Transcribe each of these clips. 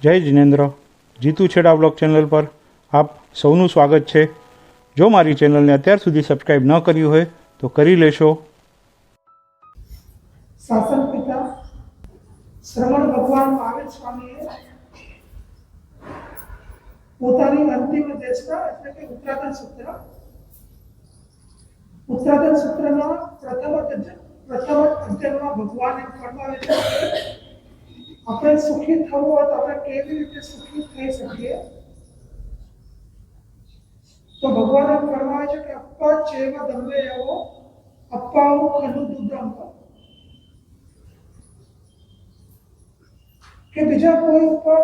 જય જિનેન્દ્ર, જીતુ છેડા blog channel પર આપ સૌનું સ્વાગત છે। જો મારી ચેનલને અત્યાર સુધી સબસ્ક્રાઈબ ન કર્યું હોય તો કરી લેશો। શાસન પિતા શ્રવણ ભગવાન મહાવીર સ્વામીએ પોતાની અંતિમ દેશના એટલે કે ઉત્તરાધન સૂત્રના પ્રથમ અધ્યયનમાં ભગવાને ફરમાવે છે આપણે સુખી થવું હોય તો આપણે કેવી રીતે સુખી થઈ શકીએ। તો ભગવાને ફરમાવે છે કે અપ્પા ચેવ ધમ્મે એવો અપ્પાઉ ખનુ દુદ્ધમ કે બીજા કોઈ ઉપર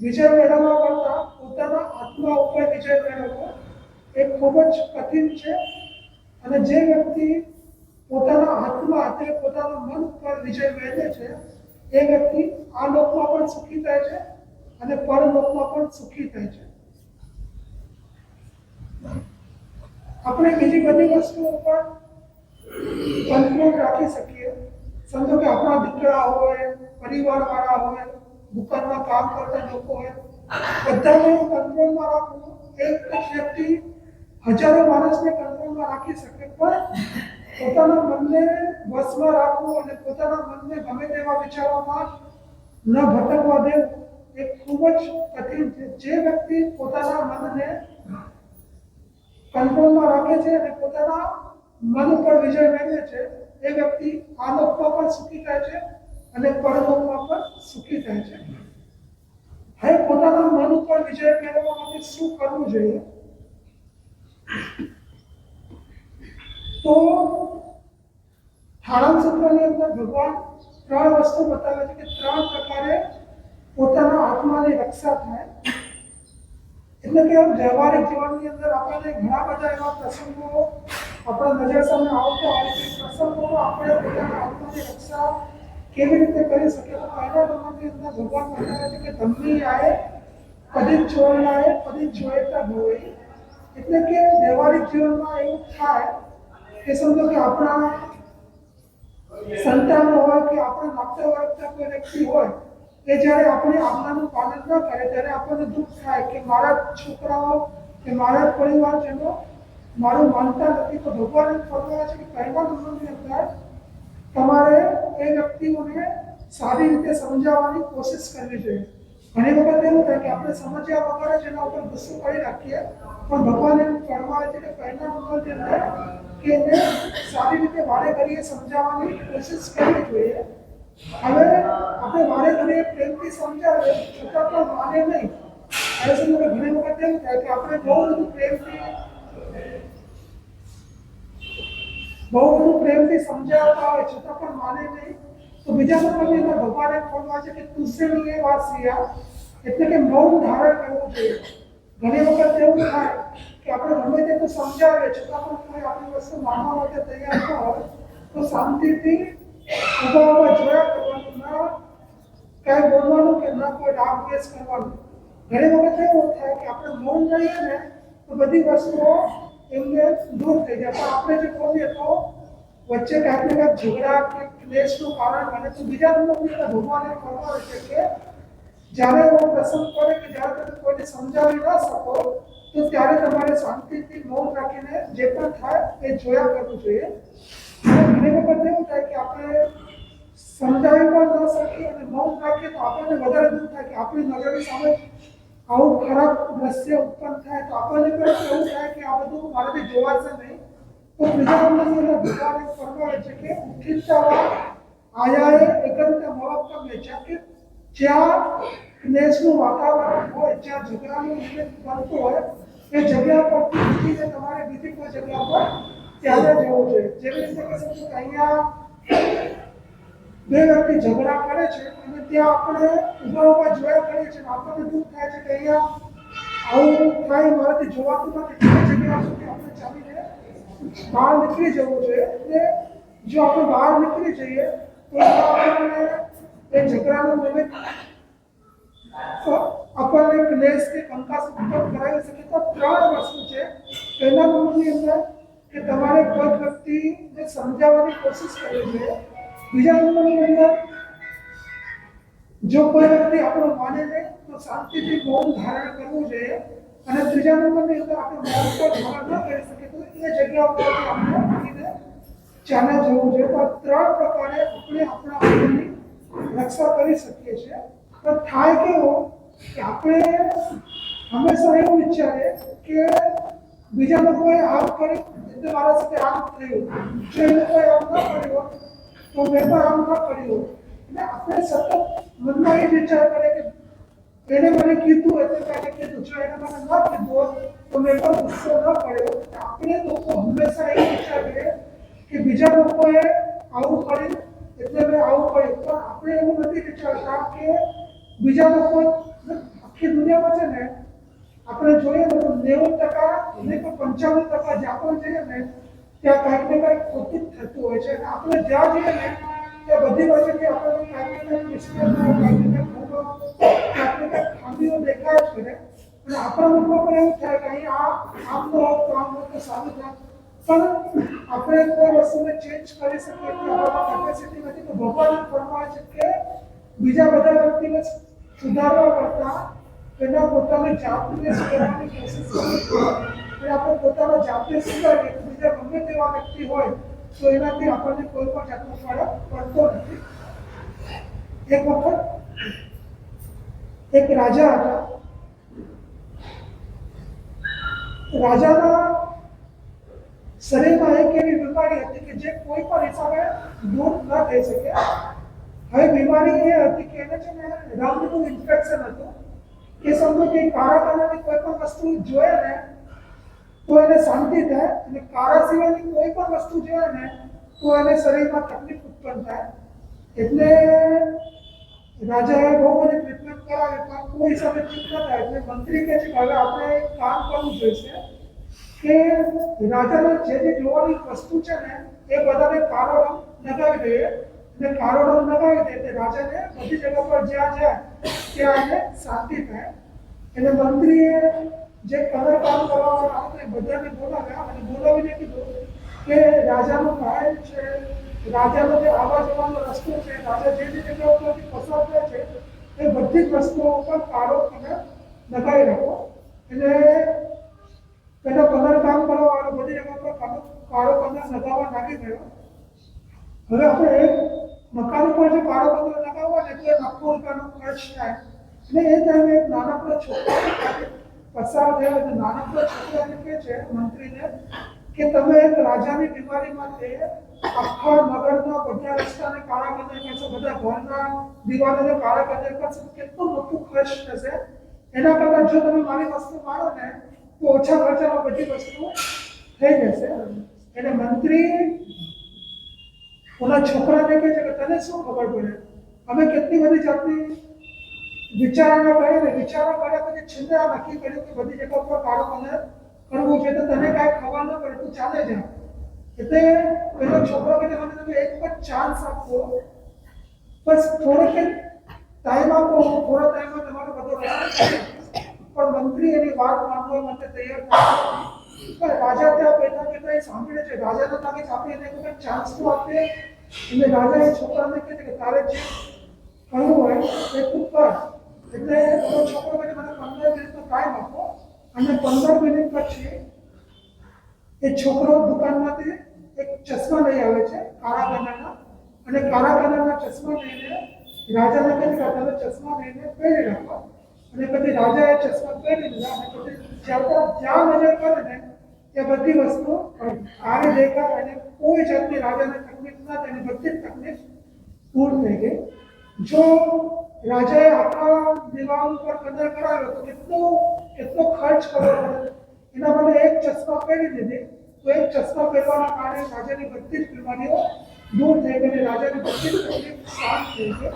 વિજય મેળવવા કરતા પોતાના આત્મા ઉપર વિજય મેળવવો એ ખૂબ જ કઠિન છે। અને જે વ્યક્તિ પોતાના આત્મા એટલે પોતાના મન ઉપર વિજય મેળવે છે એ વ્યક્તિ આ લોકમાં પણ સુખી થાય છે અને પરલોકમાં પણ સુખી થાય છે। આપણે બીજી બધી વસ્તુઓ પર કંટ્રોલ રાખી શકીએ। સમજો કે આપણા દીકરા હોય, પરિવારવાળા હોય, દુકાનમાં કામ કરતા લોકો હોય, બધાને કંટ્રોલમાં રાખવું એક વ્યક્તિ હજારો માણસને કંટ્રોલમાં રાખી શકે, પણ પોતાના મનને વશમાં રાખવું અને પોતાના મનને ગમે તેવા વિચારોમાં ન ભટકવા દેવું એ ખૂબ જ કઠિન છે। જે વ્યક્તિ પોતાના મનને કંટ્રોલમાં રાખે છે અને પોતાના મન ઉપર વિજય મેળવે છે એ વ્યક્તિ આ લોકમાં પણ સુખી થાય છે અને પરલોકમાં પણ સુખી થાય છે। હવે પોતાના મન ઉપર વિજય મેળવવા માટે શું કરવું જોઈએ? તો થાળાંક સૂત્રની અંદર ભગવાન ત્રણ વસ્તુ બતાવે છે કે ત્રણ પ્રકારે પોતાના આત્માની રક્ષા થાય। એટલે કે વ્યવહારિક જીવનની અંદર આપણને ઘણા બધા એવા પ્રસંગો આપણા નજર સામે આવતા હોય છે। પ્રસંગોમાં આપણે પોતાના આત્માની રક્ષા કેવી રીતે કરી શકીએ? તો પહેલા નંબરની અંદર ભગવાન બતાવે છે કે ધમ્મી આએ પદિત ચોરણાએ પદિત જોઈતા હોય। એટલે કે વ્યવહારિક જીવનમાં એવું થાય કે સમજો કે આપણા સંતાનો હોય કે આપણા લાગતા વળગતા કોઈ વ્યક્તિ હોય એ જ્યારે આપણે આજ્ઞાનું પાલન ન કરે ત્યારે આપણને દુઃખ થાય કે મારા છોકરાઓ કે મારા પરિવારજનો મારું માનતા નથી। તો ભગવાન ફરમાવે છે કે પહેલા નંબરની અંદર તમારે એ વ્યક્તિઓને સારી રીતે સમજાવવાની કોશિશ કરવી જોઈએ। ઘણી વખત એવું થાય કે આપણે સમજ્યા વગર જ એના ઉપર ગુસ્સો કરી રાખીએ, પણ ભગવાન એમ ફરમાવે છે કે પહેલા નંબરની અંદર કે એને સારી રીતે વારે ઘડીએ સમજાવવાની કોશિશ કરવી જોઈએ। હવે આપણે વારે ઘડીએ પ્રેમથી સમજાવીએ છતાં પણ માને નહીં। હવે સમજો કે ઘણી વખત એવું થાય કે આપણે બહુ બધું પ્રેમથી સમજાવતા હોય છતાં પણ માને નહીં, તો બીજા નંબરની અંદર ભગવાને ફરમાવે છે કે તુસ્સે લીએ વાસિયા એટલે કે મૌન ધારણ કરવું જોઈએ। ઘણી વખત એવું થાય કે આપણે ગમે તેટલું સમજાવીએ છતાં પણ કોઈ આપણી વસ્તુ માનવા માટે તૈયાર ન હોય તો શાંતિથી ઉભા જોયા કરવાનું, ના કાંઈ બોલવાનું કે ના કોઈ રાગ દ્વેષ કરવાનું। ઘણી વખત એવું થાય કે આપણે મૌન રહીએ ને તો બધી વસ્તુઓ એમને દૂર થઈ જાય, પણ આપણે જે બોલીએ તો વચ્ચે કાંઈક ને કાંઈક ઝઘડા કે ક્લેશનું કારણ બને। તો બીજા નંબરની અંદર ભગવાને ફરમાવે છે કે જ્યારે એવો પ્રસંગ પડે કે જ્યારે તમે કોઈને સમજાવી ન શકો તો ત્યારે તમારે શાંતિથી મૌન રાખીને જે પણ થાય એ જોયા કરવું જોઈએ। ઘણી વખત એવું થાય કે આપણે સમજાવી પણ ન શકીએ અને મૌન રાખીએ તો આપણને વધારે દુઃખ થાય કે આપણી નજરની સામે આવું ખરાબ દ્રશ્ય ઉત્પન્ન થાય તો આપણને પણ એવું થાય કે આ બધું મારાથી જોવાશે નહીં। તો ત્રીજા નંબરની અંદર ભગવાન ફરમાવે છે કે ઉઠિતવા આયાએ એકંત મવક્કમ છે કે જ્યાં ક્લેશનું વાતાવરણ હોય, જ્યાં ઝઘડાનું નિમિત્ત બનતું હોય એ જગ્યા પરથી ઉઠીને તમારે બીજી કોઈ જગ્યા પર ત્યારે જવું જોઈએ। જેવી રીતે કે સમજો કે અહીંયા બે વ્યક્તિ ઝઘડા કરે છે અને ત્યાં આપણે ઊભા જોયા કરીએ છીએ, આપણને દુઃખ થાય છે કે અહીંયા આવું થાય મારાથી જોવાતું નથી, તે જગ્યા સુધી આપણે ચાલીને બહાર નીકળી જવું જોઈએ। એટલે જો આપણે બહાર નીકળી જઈએ તો આપણને એ ઝઘડાનું નિમિત્ત આપણને ક્લેશ કે કંકાસ ઉત્પન્ન કરાવી શકે। તો ત્રણ વસ્તુ છે। પહેલા નંબરની અંદર કે તમારે કોઈ વ્યક્તિને સમજાવવાની કોશિશ કરવી જોઈએ। બીજા નંબરની અંદર જો કોઈ વ્યક્તિ આપણું માને નહીં તો શાંતિથી મૌન ધારણ કરવું જોઈએ. અને ત્રીજા નંબરની અંદર આપણે મૌન પર ધારણ ન કરી શકીએ તો એ જગ્યા ઉપરથી આપણે ઉઠીને ચાલે જવું જોઈએ. તો આ ત્રણ પ્રકારે આપણે આપણા આત્માની રક્ષા કરી શકીએ છીએ. પણ થાય કેવું કે આપણે હંમેશા એવું વિચારીએ કે બીજા લોકોએ આમ કર્યું એટલે મારા સાથે આમ થયું, જો એ લોકોએ આમ ન કર્યું તો મેં પણ આમ ન કર્યું. એટલે આપણે સતત મનમાં એ વિચાર કરે કે એને મને કીધું એટલે મેં કીધું, જો એને મને ન કીધું હોત તો મેં પણ ગુસ્સો ન કર્યો. આપણે લોકો હંમેશા એ વિચારીએ કે બીજા લોકોએ આવું કર્યું એટલે મેં આવું કર્યું. પણ આપણે એવું નથી વિચારતા કે બીજા લોકો આખી દુનિયામાં છે ને આપણે જોઈએ ને તો 90% નહીં તો 95% જ્યાં પણ જઈએ ને ત્યાં કાંઈક ને કાંઈક ખોટું જ થતું હોય છે. અને આપણે જ્યાં જઈએ ને ત્યાં બધી બાજુથી આપણને કાંઈક ને કાંઈક મિસ્ટેકો, કાંઈક ને કાંઈક ભૂલો, કાંઈક ને કાંઈક ખામીઓ દેખાય જ કરે. અને આપણા મનમાં પણ એવું થાય કે અહીં આમ ન હોત તો આમ હોત તો સારું થાય. પણ આપણે કોઈ વસ્તુને ચેન્જ કરી શકીએ કે આપણામાં કેપેસિટી નથી. તો ભગવાન ફરમાવે છે કે બીજા બધા વ્યક્તિને સુધારવા કરતા તેના પોતાની જાતને સુધારવાની કોશિશ કરવી જોઈએ. અને આપણે પોતાના જાતને સુધારીએ તો બીજા ગમે તેવા વ્યક્તિ હોય તો એનાથી આપણને કોઈ પણ જાતનો ફરક પડતો નથી. એક વખત એક રાજા હતા. રાજાના શરીરમાં એક એવી બીમારી હતી કે જે કોઈ પણ હિસાબે દૂર ન થઈ શકે. હવે બીમારી એ હતી કે એને છે ને રંગનું ઇન્ફેક્શન હતું. કે સમજો કે કાળા કલરની કોઈ પણ વસ્તુ જોઈએ ને તો એને શાંતિ થાય, અને કાળા સિવાયની કોઈ પણ વસ્તુ જોઈએ ને તો એને શરીરમાં તકલીફ ઉત્પન્ન થાય. એટલે રાજાએ બહુ બધી ટ્રીટમેન્ટ કરાવી પણ કોઈ હિસાબે ઠીક ન થાય. એટલે મંત્રી કહે છે કે હવે આપણે એક કામ કરવું જોઈશે કે રાજાના જે જોવાની વસ્તુ છે ને એ બધાને કાળો રંગ લગાવી દઈએ. અને કાળો રંગ લગાવી દે એટલે રાજાને બધી જગ્યા પર જ્યાં જાય ત્યાં એને શાંતિ થાય. એટલે મંત્રીએ જે કલર કામ કરવાવાળા હતા બધાને બોલાવ્યા અને બોલાવીને કીધું કે રાજાનો મહેલ છે, રાજાનો જે આવવા જવાનો રસ્તો છે, રાજા જે જગ્યા ઉપરથી પસાર થાય છે એ બધી જ વસ્તુઓ ઉપર કાળો કલર લગાવી રાખો. એટલે પેલો કલર કામ કરવાવાળો બધી જગ્યા પર કાળો કલર લગાવવા લાગી ગયો. હવે આપણે એક મકાન ઉપર જો કાળો કલર લગાવવો ને તો એ લાખો રૂપિયાનો ખર્ચ થાય. એટલે એ ટાઈમે એક નાનકડો છોકરો પસાર થયો. એટલે નાનકડો છોકરાને કહે છે મંત્રીને કે તમે એક રાજાની બીમારી માટે આખા નગરના બધા રસ્તાને કાળા કલર કરશો, બધા ઘરના દિવાલોને કાળા કલર કરશો, કેટલું મોટું ખર્ચ થશે. એના કરતાં જો તમે મારી વસ્તુ મારો ને તો ઓછા ખર્ચામાં બધી વસ્તુ થઈ જશે. એટલે મંત્રી ઓલા છોકરાને કહે છે કે તને શું ખબર પડે, અમે કેટલી બધી જાતની વિચારણા કરી ને વિચારો કર્યા પછી છેલ્લે આ નક્કી કર્યું કે બધી જગ્યા પર કાળો કલર કરવું છે. તો તને કાંઈ ખબર ન પડે, તું ચાલે જા. એટલે પેલો છોકરો કહે મને તમે એક જ ચાન્સ આપો, બસ થોડોક ટાઈમ આપો, થોડા ટાઈમમાં તમારો બધો રસ્તો. પણ મંત્રી એની વાત માનવા માટે તૈયાર નથી. પણ રાજા ત્યાં બેઠા બેઠા એ સાંભળે છે. રાજાને લાગે છે આપણે એને કોઈ ચાન્સ તો આપીએ. એટલે રાજા એ છોકરાને કહે છે કે તારે જે કરવું હોય એ તું કર. એટલે પેલો છોકરો કહે મને 15 મિનિટનો ટાઈમ આપો. અને 15 મિનિટ પછી એ છોકરો દુકાનમાંથી એક ચશ્મા લઈ આવે છે કાળા કલરના. અને કાળા કલરના ચશ્મા લઈને રાજાને કહે છે કે તમે ચશ્મા લઈને પહેરી રાખો. અને પછી રાજાએ ચશ્મા પહેરી લીધા. અને પછી જ્યાં નજર કરે ને એ બધી વસ્તુ આવી દેખાય અને કોઈ જાતની રાજાને તકલીફ ના થાય. અને બધી જ તકલીફ દૂર થઈ ગઈ. જો રાજાએ આખા દિવાલ ઉપર કલર કરાવ્યો તો કેટલો ખર્ચ કરવો પડે. એના બદલે એક ચશ્મા પહેરી લીધી તો એક ચશ્મા પહેરવાના કારણે રાજાની બધી જ બીમારીઓ દૂર થઈ ગઈ. રાજાની બધી જ તકલીફ શાંત થઈ ગઈ.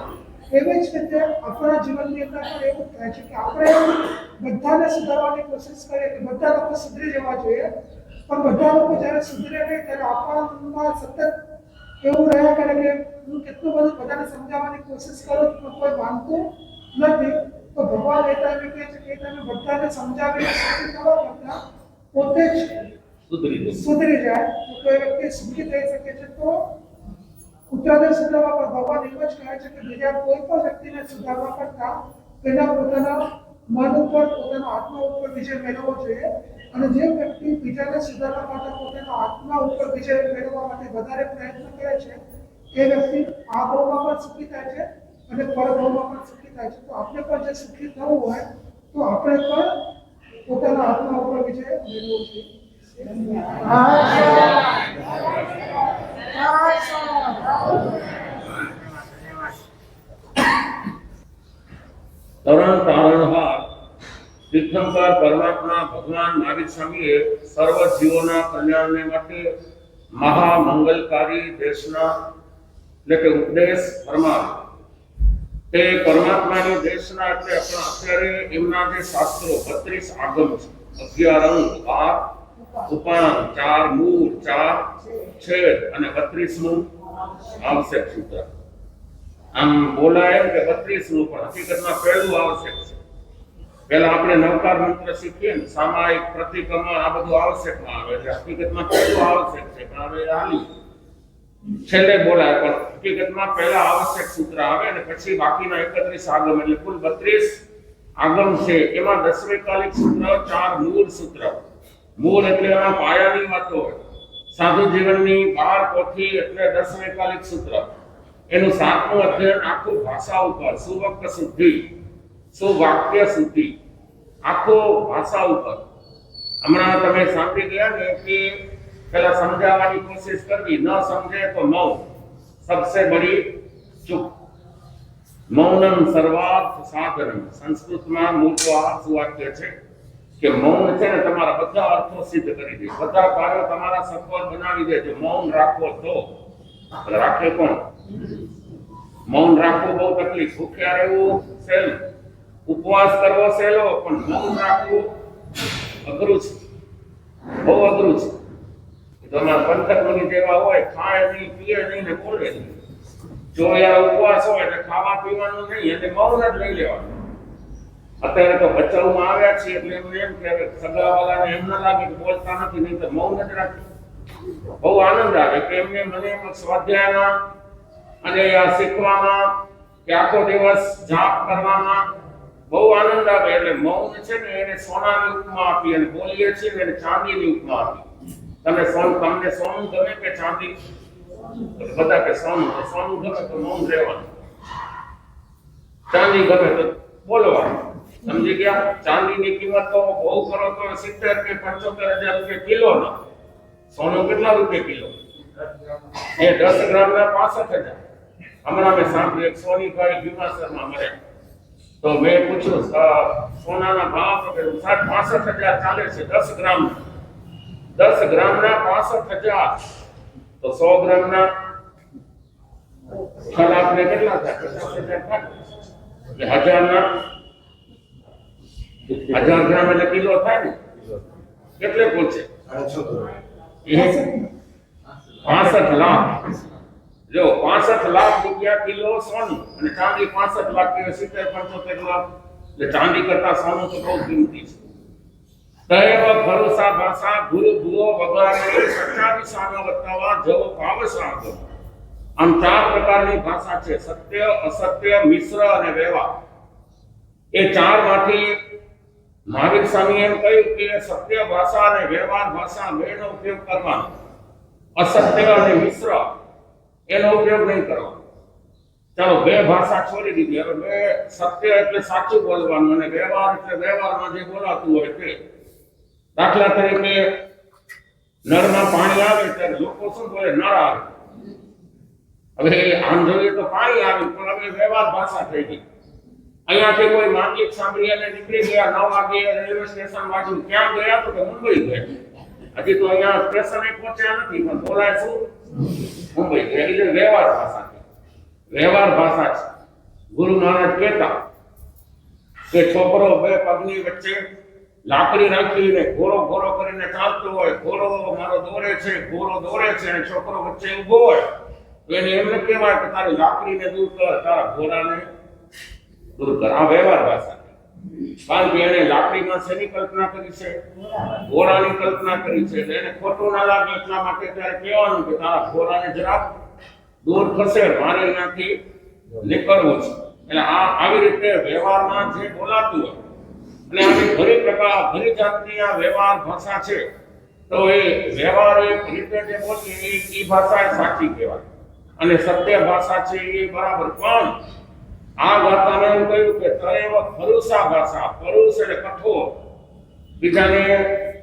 એવી જ રીતે આપણા જીવનની અંદર પણ એવું થાય છે કે આપણે બધાને સુધારવાની કોશિશ કરીએ કે બધા લોકો સુધરી જવા જોઈએ. પણ બધા લોકો જ્યારે સુધરે નહીં ત્યારે આપણા મનમાં સતત એવું રહ્યા કરે કે હું કેટલું બધું બધાને સમજાવવાની કોશિશ કરું છું પણ કોઈ માનતું નથી. તો ભગવાન એ ટાઈમે કહે છે કે એ ટાઈમે બધાને સમજાવીને સુખી થવા કરતાં પોતે જ સુધરી જાય તો એ વ્યક્તિ સુખી થઈ શકે છે. તો ઉત્તરાધ્યાય સુધારવા પર ભગવાન એમ જ કહે છે કે બીજા કોઈ પણ વ્યક્તિને સુધારવા કરતા પહેલા પોતાના મન ઉપર પોતાના આત્મા ઉપર વિજય મેળવવો જોઈએ અને જે વ્યક્તિ બીજાને સુધારવા માટે પોતાના આત્મા ઉપર વિજય મેળવવા માટે વધારે પ્રયત્ન કરે છે એ વ્યક્તિ આ ભાવમાં પણ સુખી થાય છે અને પરભાવમાં પણ સુખી થાય છે. તો આપણે પણ જે સુખી થવું હોય તો આપણે પણ પોતાના આત્મા ઉપર વિજય મેળવવો જોઈએ. તરણ તારણહાર તીર્થંકર પરમાત્મા ભગવાન મહાવીર સ્વામીએ સર્વ જીવોના કલ્યાણને માટે મહામંગલકારી દેશના એટલે કે ઉપદેશ ફરમાવ્યો. તે પરમાત્માની દેશના એટલે આપણા અત્યારે એમના જે શાસ્ત્રો 32 આગમ છે, 11 અંગ, 12 ઉપાન, 4 મૂળ, 4 છેદ અને 32મું આવશ્યક સૂત્ર. આમ બોલાય કે 32નું પણ હકીકતમાં પહેલું આવશ્યક છે. પહેલા આપણે નવકાર મંત્ર શીખીએ ને સામાયિક પ્રતિક્રમણ આ બધું આવશ્યકમાં આવે એટલે હકીકતમાં પહેલું આવશ્યક છે પણ હવે હાલી છેલ્લે બોલાય પણ હકીકતમાં પહેલા આવશ્યક સૂત્ર આવે અને પછી બાકીના 31 આગમ એટલે કુલ 32 આગમ છે. એમાં 10મે કાલિક સૂત્ર, 4 મૂળ સૂત્ર. મૂળ એટલે એમાં પાયાની વાતો હોય. સાધુ જીવનની 12 પોથી એટલે 10મે કાલિક સૂત્ર. એનું 7મું અધ્યયન આખું ભાષા ઉપર, સુવક્ત શુદ્ધિ, સુવાક્ય શુદ્ધિ, આખો ભાષા ઉપર. હમણાં તમે સાંભળી ગયા ને કે પેલા સમજાવવાની કોશિશ કરવી, ન સમજે તો મૌન સબસે બડી ચૂપ. મૌનમ સર્વાર્થ સાધનમ. સંસ્કૃતમાં મૂળ તો આ સુવાક્ય છે કે મૌન છે ને તમારા બધા અર્થો સિદ્ધ કરી દે, બધા કાર્યો તમારા સફળ બનાવી દે. જો મૌન રાખો તો રાખે કોણ? મૌન રાખવું બહુ તકલીફ. ભૂખ્યા રહેવું સહેલું, ઉપવાસ કરવો સહેલો, પણ મૌન રાખવું અઘરું છે, બહુ અઘરું છે. તમારા પંથક મુનિ જેવા હોય, ખાય નહીં, પીએ નહીં ને બોલે નહીં. જો યાર ઉપવાસ હોય એટલે ખાવા પીવાનું નહીં એટલે મૌન જ લઈ લેવાનું. અત્યારે તો બચાવમાં આવ્યા છીએ એટલે એમને એમ કે સગાવાલાને એમ ન લાગે કે બોલતા નથી, નહીં તો મૌન જ રાખે. બહુ આનંદ આવે કે એમને મને એમ સ્વાધ્યાયમાં અને આ શીખવામાં કે આખો દિવસ જાપ કરવામાં બહુ આનંદ આવે. એટલે મૌન છે ને એને સોનાની ઉપમા આપી અને બોલીએ છીએ ને એને ચાંદીની ઉપમા આપી. તમને સોનું ગમે કે ચાંદી? બધા કે સોનું. તો સોનું ગમે તો મૌન રહેવાનું, ચાંદી ગમે તો બોલવાનું. સમજી ગયા? ચાંદીની કિંમત તો બહુ કરો તો 70 કે 75,000 રૂપિયા કિલો ના. સોનું કેટલા રૂપિયા કિલો? એ 10 ગ્રામના 65,000. હમણાં મેં સાંભળ્યું એક સોનીભાઈ ભીમાસરમાં મળ્યા તો મેં પૂછ્યું સોનાના ભાવ તો 65,000 ચાલે છે 10 ગ્રામ. 10 ગ્રામના 65,000 તો 100 ગ્રામના ખલાફને કેટલા થાય? 50,000 થાય. એટલે 1000 ગ્રામ એટલે કિલો થાય ને? કેટલે પૂછે? 65 લાખ. જો 65 લાખ રૂપિયા કિલો સોનું અને ચાંદી 65 લાખ કે 70-75 લાખ. એટલે ચાંદી કરતા સોનું તો બહુ કિંમતી છે. દૈવ ભરોસા ભાષા ગુરુ ભૂવો વગારે સચ્ચાની સામે બતાવવા જવો પાવસાગ. આમ 4 પ્રકારની ભાષા છે: સત્ય, અસત્ય, મિશ્ર અને વ્યવહાર. એ 4 માંથી મહાવીર સ્વામી એમ કહ્યું કે સત્ય ભાષા અને વ્યવહાર ભાષા બેનો ઉપયોગ કરવાનો, અસત્ય અને મિશ્ર એનો ઉપયોગ નહીં કરવાનો. ચાલો 2 ભાષા છોડી દીધી. હવે 2 સત્ય એટલે સાચું બોલવાનું અને વ્યવહાર એટલે વ્યવહારમાં જે બોલાતું હોય તે. દાખલા તરીકે નળમાં પાણી આવે ત્યારે લોકો શું બોલે? નળ આવે. હવે આમ જોઈએ તો પાણી આવે પણ હવે વ્યવહાર ભાષા થઈ ગઈ. અહીંયાથી કોઈ માંગીક સાંભળી અને નીકળી ગયા 9 વાગે રેલવે સ્ટેશન બાજુ. ક્યાં ગયા? તો કે મુંબઈ ગયા. હજી તો અહીંયા સ્ટેશને પહોંચ્યા નથી પણ બોલાય શું? મુંબઈ ગયા. એટલે વ્યવહાર ભાષા છે. વ્યવહાર ભાષા છે. ગુરુ મહારાજ કહેતા કે છોકરો 2 પગની વચ્ચે લાકડી રાખીને ઘોરો ઘોરો કરીને ચાલતો હોય, ઘોરો મારો દોરે છે, ઘોરો દોરે છે અને છોકરો વચ્ચે ઊભો હોય તો એને એમ ન કહેવાય કે તારી લાકડીને દૂર કર, તારા ઘોડાને દૂર કર. આ વ્યવહાર ભાષા છે. કારણ કે એને લાકડીમાં શેની કલ્પના કરી છે? ઘોડાની કલ્પના કરી છે. એટલે એને ખોટું ના લાગે એટલા માટે ત્યારે કહેવાનું કે તારા ઘોડાને જરાક દૂર થશે, મારે અહીંયાથી નીકળવું છે. એટલે આવી રીતે વ્યવહારમાં જે બોલાતું હોય અને આવી ઘણી જાતની આ વ્યવહાર ભાષા છે, તો એ વ્યવહાર એક રીતે જે બોલીએ એ ભાષા એ સાચી કહેવાય અને સત્ય ભાષા છે એ બરાબર. પણ આ વાર્તામાં એમ કહ્યું કે તરેવ ફરુસા ભાષા, ફરુસ એટલે કઠોર, બીજાને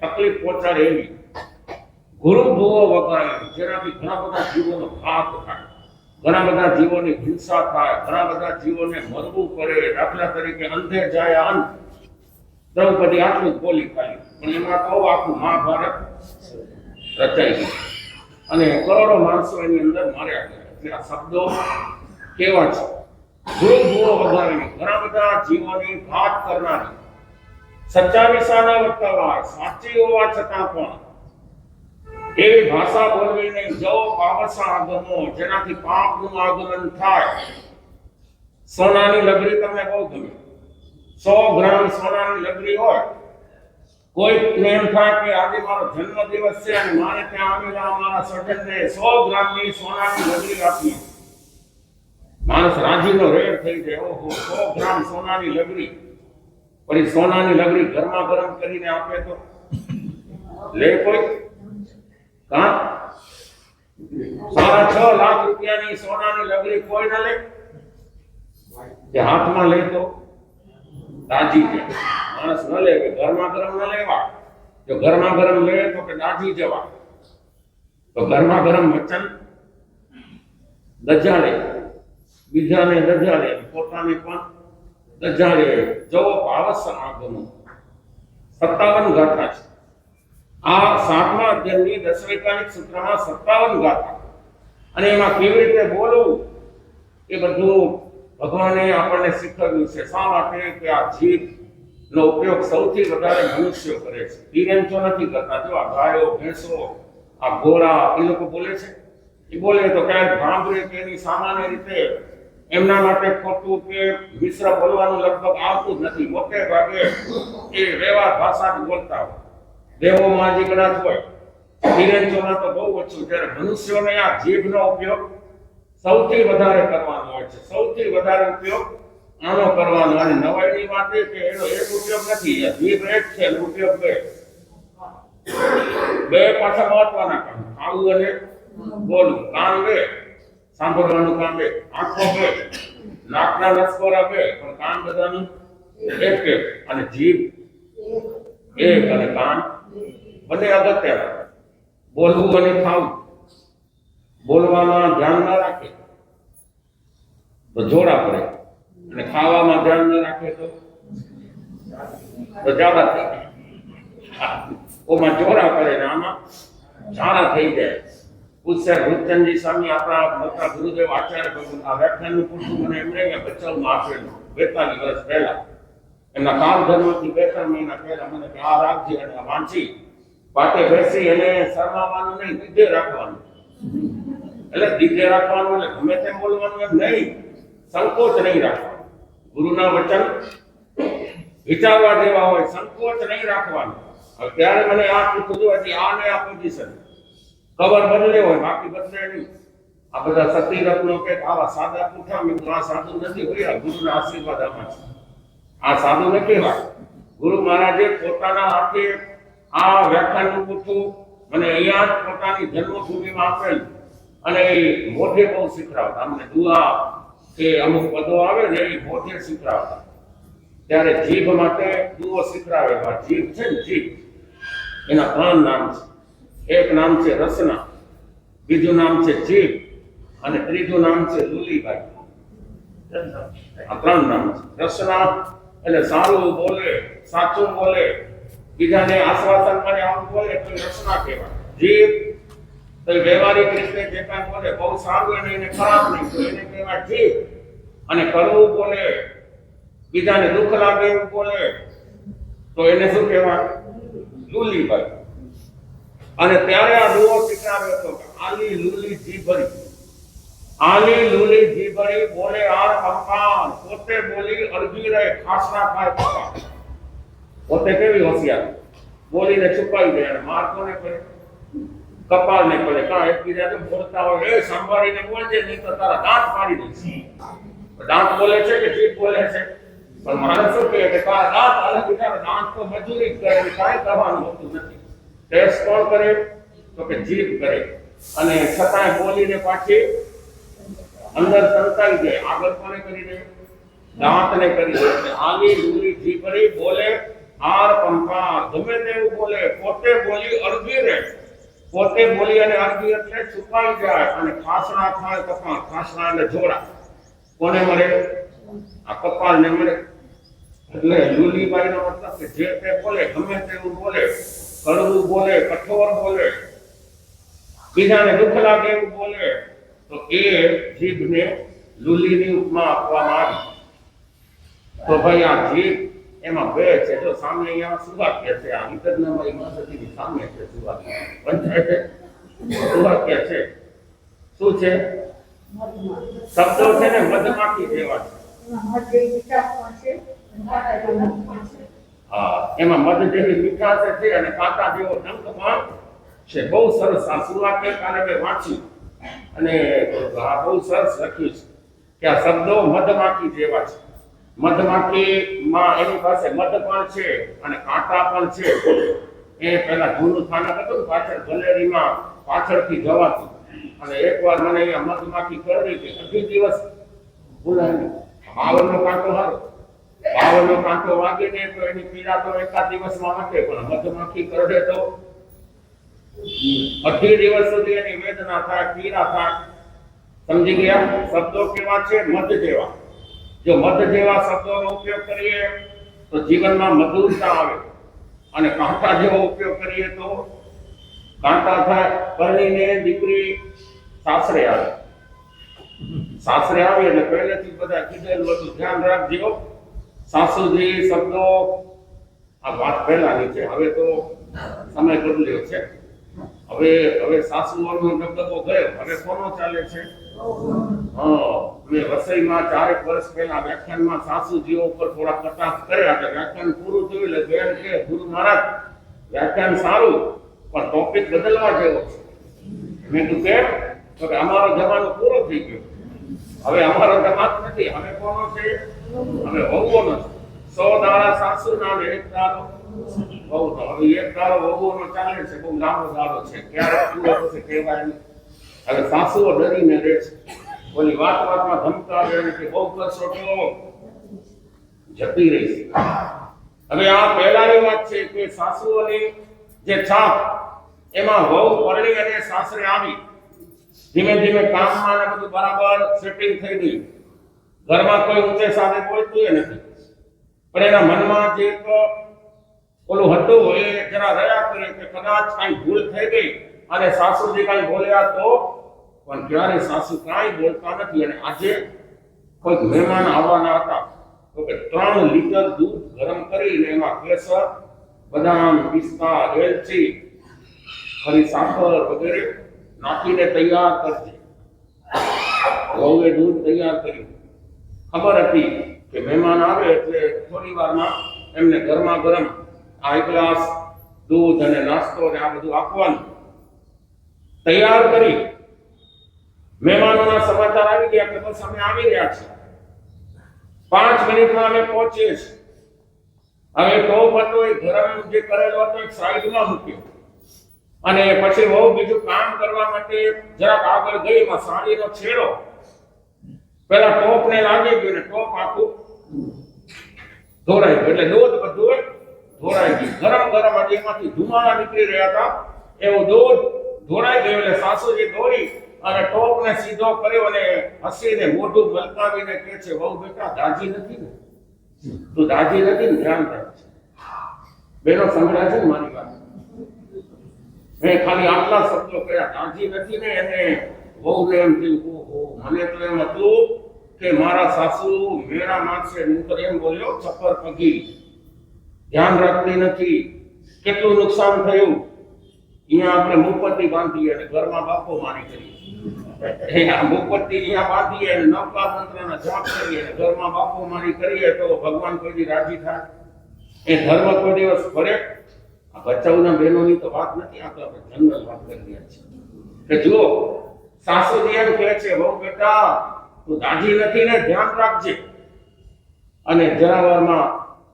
તકલીફ પહોંચાડે એવી, ગુરુ ભૂવો વગાડે જેનાથી ઘણા બધા જીવોનો ઘાત થાય, ઘણા બધા જીવોની હિંસા થાય, ઘણા બધા જીવોને મરવું પડે. દાખલા તરીકે અંધે જાય અંત, દ્રૌપદી આટલું જ બોલી ખાલી, પણ એમાં તો આખું મહાભારત રચાઈ ગયું અને કરોડો માણસો એની અંદર માર્યા ગયા. એટલે આ શબ્દો કેવા છે? ગુરુ ભૂવો વગાડે, ઘણા બધા જીવોની ઘાત કરનારી, સચ્ચા વિસાના વક્તાવાર, સાચી હોવા છતાં પણ એવી ભાષા બોલવી નહીં. જો પાવસા આગમો, જેનાથી પાપનું આગમન થાય. સોનાની લગડી તમને બહુ ગમે, 100 ગ્રામ સોનાની લગડી હોય, કોઈ એમ થાય કે આજે મારો જન્મદિવસ છે અને મારે ત્યાં આવેલા મારા સર્જનને 100 ગ્રામની સોનાની લગડી આપી, માણસ રાજીનો રેડ થઈ જાય. ઓહો, 100 ગ્રામ સોનાની લગડી. પણ સોનાની લગડી ગરમા ગરમ કરીને આપે તો લે કોઈ? 6.5 લાખ રૂપિયાની સોનાની લગડી કોઈ ન લે? જે હાથમાં લે તો દાજી જાય. માણસ ન લે કે ગરમા ગરમ ન લેવા. જો ગરમા ગરમ લે તો કે દાજી જવા. તો ગરમા ગરમ વચન દજાડે, બીજાને દજાડે, પોતાને પણ દજાડે. જો પાવસ આગમો, 57 ગાથા છે. આ 7મા અધ્યાયની 10 સૂત્રમાં 57 ગાથા, અને એમાં કેવી રીતે બોલવું એ બધું ભગવાને આપણને શીખવ્યું છે. શા માટે? કે આ જીભનો ઉપયોગ સૌથી વધારે મનુષ્યો કરે છે, તિરંજો નથી કરતા. જો આ ગાયો, ભેંસો, આ ઘોડા, એ લોકો બોલે છે. એ બોલે તો ક્યાંક ભાંભરે કે એની સામાન્ય રીતે એમના માટે ખોટું કે મિશ્ર બોલવાનું લગભગ આવતું જ નથી. મોટે ભાગે એ વ્યવહાર ભાષા જ બોલતા હોય. દેવોમાં જે કદાચ હોય, તિરંજોમાં તો બહુ ઓછું. જ્યારે મનુષ્યોને આ જીભનો ઉપયોગ સૌથી વધારે કરવાનો હોય છે. સૌથી વધારે ઉપયોગ આનો કરવાનો. અને નવાઈની વાત એ કે એનો એક ઉપયોગ નથી, જીભ એક છે, ઉપયોગ બે પાછા મહત્વના કામ, ખાવું અને બોલવું. કાન બે, સાંભળવાનું કામ બે, આંખો બે, નાકના નસકોરા બે, પણ કાન બધાનું એક એક, અને જીભ એક અને કાન બંને અગત્યના. બોલવું અને ખાવું, બોલવામાં ધ્યાન ન રાખે તો જોડા પડે, અને ખાવામાં ધ્યાન ન રાખે તો જાડા થઈ જાય. ઓમાં જોડા પડે ને આમાં જાડા થઈ જાય. પૂછશે રૂપચંદજી સ્વામી, આપણા મોટા ગુરુદેવ આચાર્ય ભગવાન, આ વ્યાખ્યાનનું પૂછવું મને એમણે બચાવમાં આપેલું 42 વર્ષ પહેલા. એમના કામ ધર્મથી 2-3 મહિના પહેલા મને કે આ રાખજે, અને વાંચી વાતે બેસી એને શરમાવાનું નહીં, દીધે રાખવાનું. એટલે દીધે રાખવાનું એટલે ગમે તેમ બોલવાનું એમ નહીં, સંકોચ નહીં રાખવાનો. ગુરુના વચન વિચારવા જેવા હોય, સંકોચ નહીં રાખવાનો. હવે ત્યારે મને આ પૂછવું હતું, આ ને આ પોઝિશન કવર બદલે હોય, બાકી બદલે નહીં. આ બધા સતી રત્નો કે આવા સાદા પૂઠા, મેં આ સાધુ નથી હોય, ગુરુના આશીર્વાદ આમાં છે. આ સાધુ ન કહેવાય. ગુરુ મહારાજે પોતાના હાથે આ વ્યાખ્યાનનું પૂછું મને અહીંયા જ પોતાની જન્મભૂમિમાં આપેલ, અને એ મોઢે બહુ શીખરાવતા. અમને દુઆ કે અમુક પદો આવે ને એ મોઢે શીખરાવતા. ત્યારે જીભ માટે દુઓ શીખરાવેલા. જીભ છે ને, જીભ એના 3 નામ છે. એક નામ છે રસના, બીજું નામ છે જીભ, અને ત્રીજું નામ છે લુલીબાઈ. આ 3 નામ છે. રસના એટલે સારું બોલે, સાચું બોલે, બીજાને આશ્વાસન કરે આવું બોલે તો રસના કહેવાય. જીભ તો વ્યવહારિક રીતે જે કાંઈ બોલે બહુ સારું એને ખરાબ નહીં તો એને કહેવાય જીભ. અને કરવું બોલે, બીજાને દુઃખ લાગે એવું બોલે તો એને શું કહેવાય? લુલીબાઈ. અને ત્યારે આ દુઓ શીખવાડ્યો હતો કે આલી લુલી જીભરી, આલી લુલી જીભરી બોલે આર કંપાન, પોતે બોલી અરજી રહે ખાસના ખાય પપ્પા. પોતે કેવી હોશિયાર, બોલીને છુપાવી દે, અને માર કોને કરે? કપાળને પડે કાં એકબીજાને બોલતા હોય એ સંભાળીને બોલજે નહીં તો તારા દાંત પાડી દઈશ દાંત બોલે છે કે જીભ બોલે છે પણ મારે શું કહે કે તારા દાંત હાલે બિચારા દાંત તો મજૂરી જ કરે કાંઈ કરવાનું હોતું નથી ટેસ્ટ કોણ કરે તો કે જીભ કરે અને છતાંય બોલીને પાછી અંદર સંતાઈ જાય આગળ કોને કરી દે દાંતને કરી દે આલી ડુંગળી જીભ કરી બોલે આર પંપા ગમે તેવું બોલે પોતે બોલી અડધી રહે પોતે બોલી અને અડધી એટલે છુપાઈ જાય અને ખાસણા થાય કપાળ ખાસણા એટલે જોડા કોને મળે આ કપાળને મળે એટલે લુલીબાઈનો મતલબ કે જે તે બોલે ગમે તેવું બોલે કડવું બોલે કઠોર બોલે બીજાને દુઃખ લાગે એવું બોલે તો એ જીભને લુલીની ઉપમા આપવામાં આવી તો ભાઈ આ જીભ એમાં બે છે જો સામે અહીંયા સુવાક્ય છે આ વિકટનામાં યુનિવર્સિટીની સામે છે સુવાક્ય પંચાયત છે સુવાક્ય છે શું છે શબ્દો છે ને મધમાખી જેવા છે હા એમાં મધ જેવી મીઠાશ છે અને કાંટા જેવો ડંક પણ છે બહુ સરસ આ સુવાક્ય કાલે મેં વાંચ્યું અને આ બહુ સરસ લખ્યું છે કે આ શબ્દો મધમાખી જેવા છે મધમાખીમાં એની પાસે મધ પણ છે અને કાંટા પણ છે એ પેલા જૂનું સ્થાનક હતું ને પાછળ ગલેરીમાં પાછળથી જવાતું અને એકવાર મને અહીંયા મધમાખી કરડી હતી અઢી દિવસ ભૂલાય નહીં બાવનનો કાંટો હારો બાવનનો કાંટો વાગે ને તો એની પીડા તો એકાદ દિવસમાં મટે પણ મધમાખી કરડે તો અઢી દિવસ સુધી એની વેદના થાય પીડા થાય સમજી ગયા શબ્દો કેવા છે મધ જેવા જો મધ જેવા શબ્દોનો ઉપયોગ કરીએ તો જીવનમાં મધુરતા આવે અને કાંટા જેવો ઉપયોગ કરીએ તો કાંટા થાય પરણીને દીકરી સાસરે આવે એટલે પહેલેથી બધા કીધેલું બધું ધ્યાન રાખજો સાસુજી શબ્દો આ વાત પહેલાની છે હવે તો સમય બદલ્યો છે હવે સાસુઓનો દબદબો ગયો હવે કોનો ચાલે છે મેં રસોઈમાં 4 વર્ષ પહેલા વ્યાખ્યાનમાં સાસુજીઓ ઉપર થોડા કટાક્ષ કર્યા છે વ્યાખ્યાન પૂરું થયું એટલે બેન કે ગુરુ મહારાજ વ્યાખ્યાન સારું પણ ટોપિક બદલવા જેવો છે મેં કીધું કેમ તો કે અમારો જમાનો પૂરો થઈ ગયો હવે અમારો જમાનો નથી હવે કોનો છે હવે વહુઓનો છે 100 દાડા સાસુના ને 1 દાડો વહુનો હવે 1 દાડો વહુઓનો ચાલે છે બહુ લાંબો દાડો છે ક્યારે પૂરો થશે કહેવાય નહીં હવે સાસુઓ ડરીને રહે છે બોલી વાતમાં ધમકાવે કે બહુ કરશો તો જતી રહી છે હવે આ પહેલાની વાત છે કે સાસુઓની જે છાપ એમાં વહુ પરણી અને સાસરે આવી ધીમે ધીમે કામમાં ને બધું બરાબર સેટિંગ થઈ ગયું ઘરમાં કોઈ ઊંચે સાથે બોલતું નથી પણ એના મનમાં જે ઓલું હતું એ જરા રહ્યા કરે કે કદાચ કઈ ભૂલ થઈ ગઈ અને સાસુજી કઈ બોલ્યા તો પણ ક્યારે સાસુ કાંઈ બોલતા નથી અને આજે કોઈક મહેમાન આવવાના હતા તો કે 3 લીટર દૂધ ગરમ કરીને એમાં કેસર બદામ પિસ્તા એલચી ખરી સાકર વગેરે નાખીને તૈયાર કરજે વહુએ દૂધ તૈયાર કર્યું ખબર હતી કે મહેમાન આવે એટલે થોડી વારમાં એમને ગરમા ગરમ આ એક ગ્લાસ દૂધ અને નાસ્તો ને આ બધું આપવાનું તૈયાર કરી મહેમાનોના સમાચાર આવી ગયા કે બસ અમે આવી રહ્યા છીએ 5 મિનિટમાં અમે પહોંચીએ છીએ હવે ટોપ હતો એ ગરમ જે કરેલો હતો એક સાઈડમાં મૂક્યો અને પછી બહુ બીજું કામ કરવા માટે જરાક આગળ ગઈ માં સાડીનો છેડો પેલા ટોપને લાગી ગયો ને ટોપ આખું ધોરાઈ ગયું એટલે દૂધ બધું ધોરાઈ ગયું ગરમ હજી એમાંથી ધુમાડા નીકળી રહ્યા હતા એવું દૂધ ધોરાઈ ગયું એટલે સાસુજી દોડી અને ટોપને સીધો કર્યો અને હસીને મોઢું મલકાવીને કહે છે બહુ બેટા દાજી નથી ને તું દાજી નથી ને ધ્યાન રાખજે બેનો સંભળાય છે ને મારી વાત મેં ખાલી આટલા શબ્દો કહ્યા દાજી નથી ને એને વહુને એમ થયું ઓહો મને તો એમ હતું કે મારા સાસુ મેળા મારશે હું તો એમ બોલ્યો ચપ્પર પગી ધ્યાન રાખતી નથી કેટલું નુકસાન થયું અહીંયા આપણે મુપત્તી બાંધીએ અને ઘરમાં બાપો મારી કરીએ મુપત્તી અહીંયા બાંધીએ અને નવકાર મંત્રના જાપ કરીએ અને ઘરમાં બાપો મારી કરીએ તો ભગવાન કોઈ દી રાજી થાય એ ધર્મ કોઈ દિવસ ફરે આ બચાવના બહેનોની તો વાત નથી, આ તો આપણે જનરલ વાત કરી રહ્યા છીએ કે જુઓ સાસુજી એમ કહે છે, બહુ બેટા તું દાઢી નથી ને ધ્યાન રાખજે, અને જરાવારમાં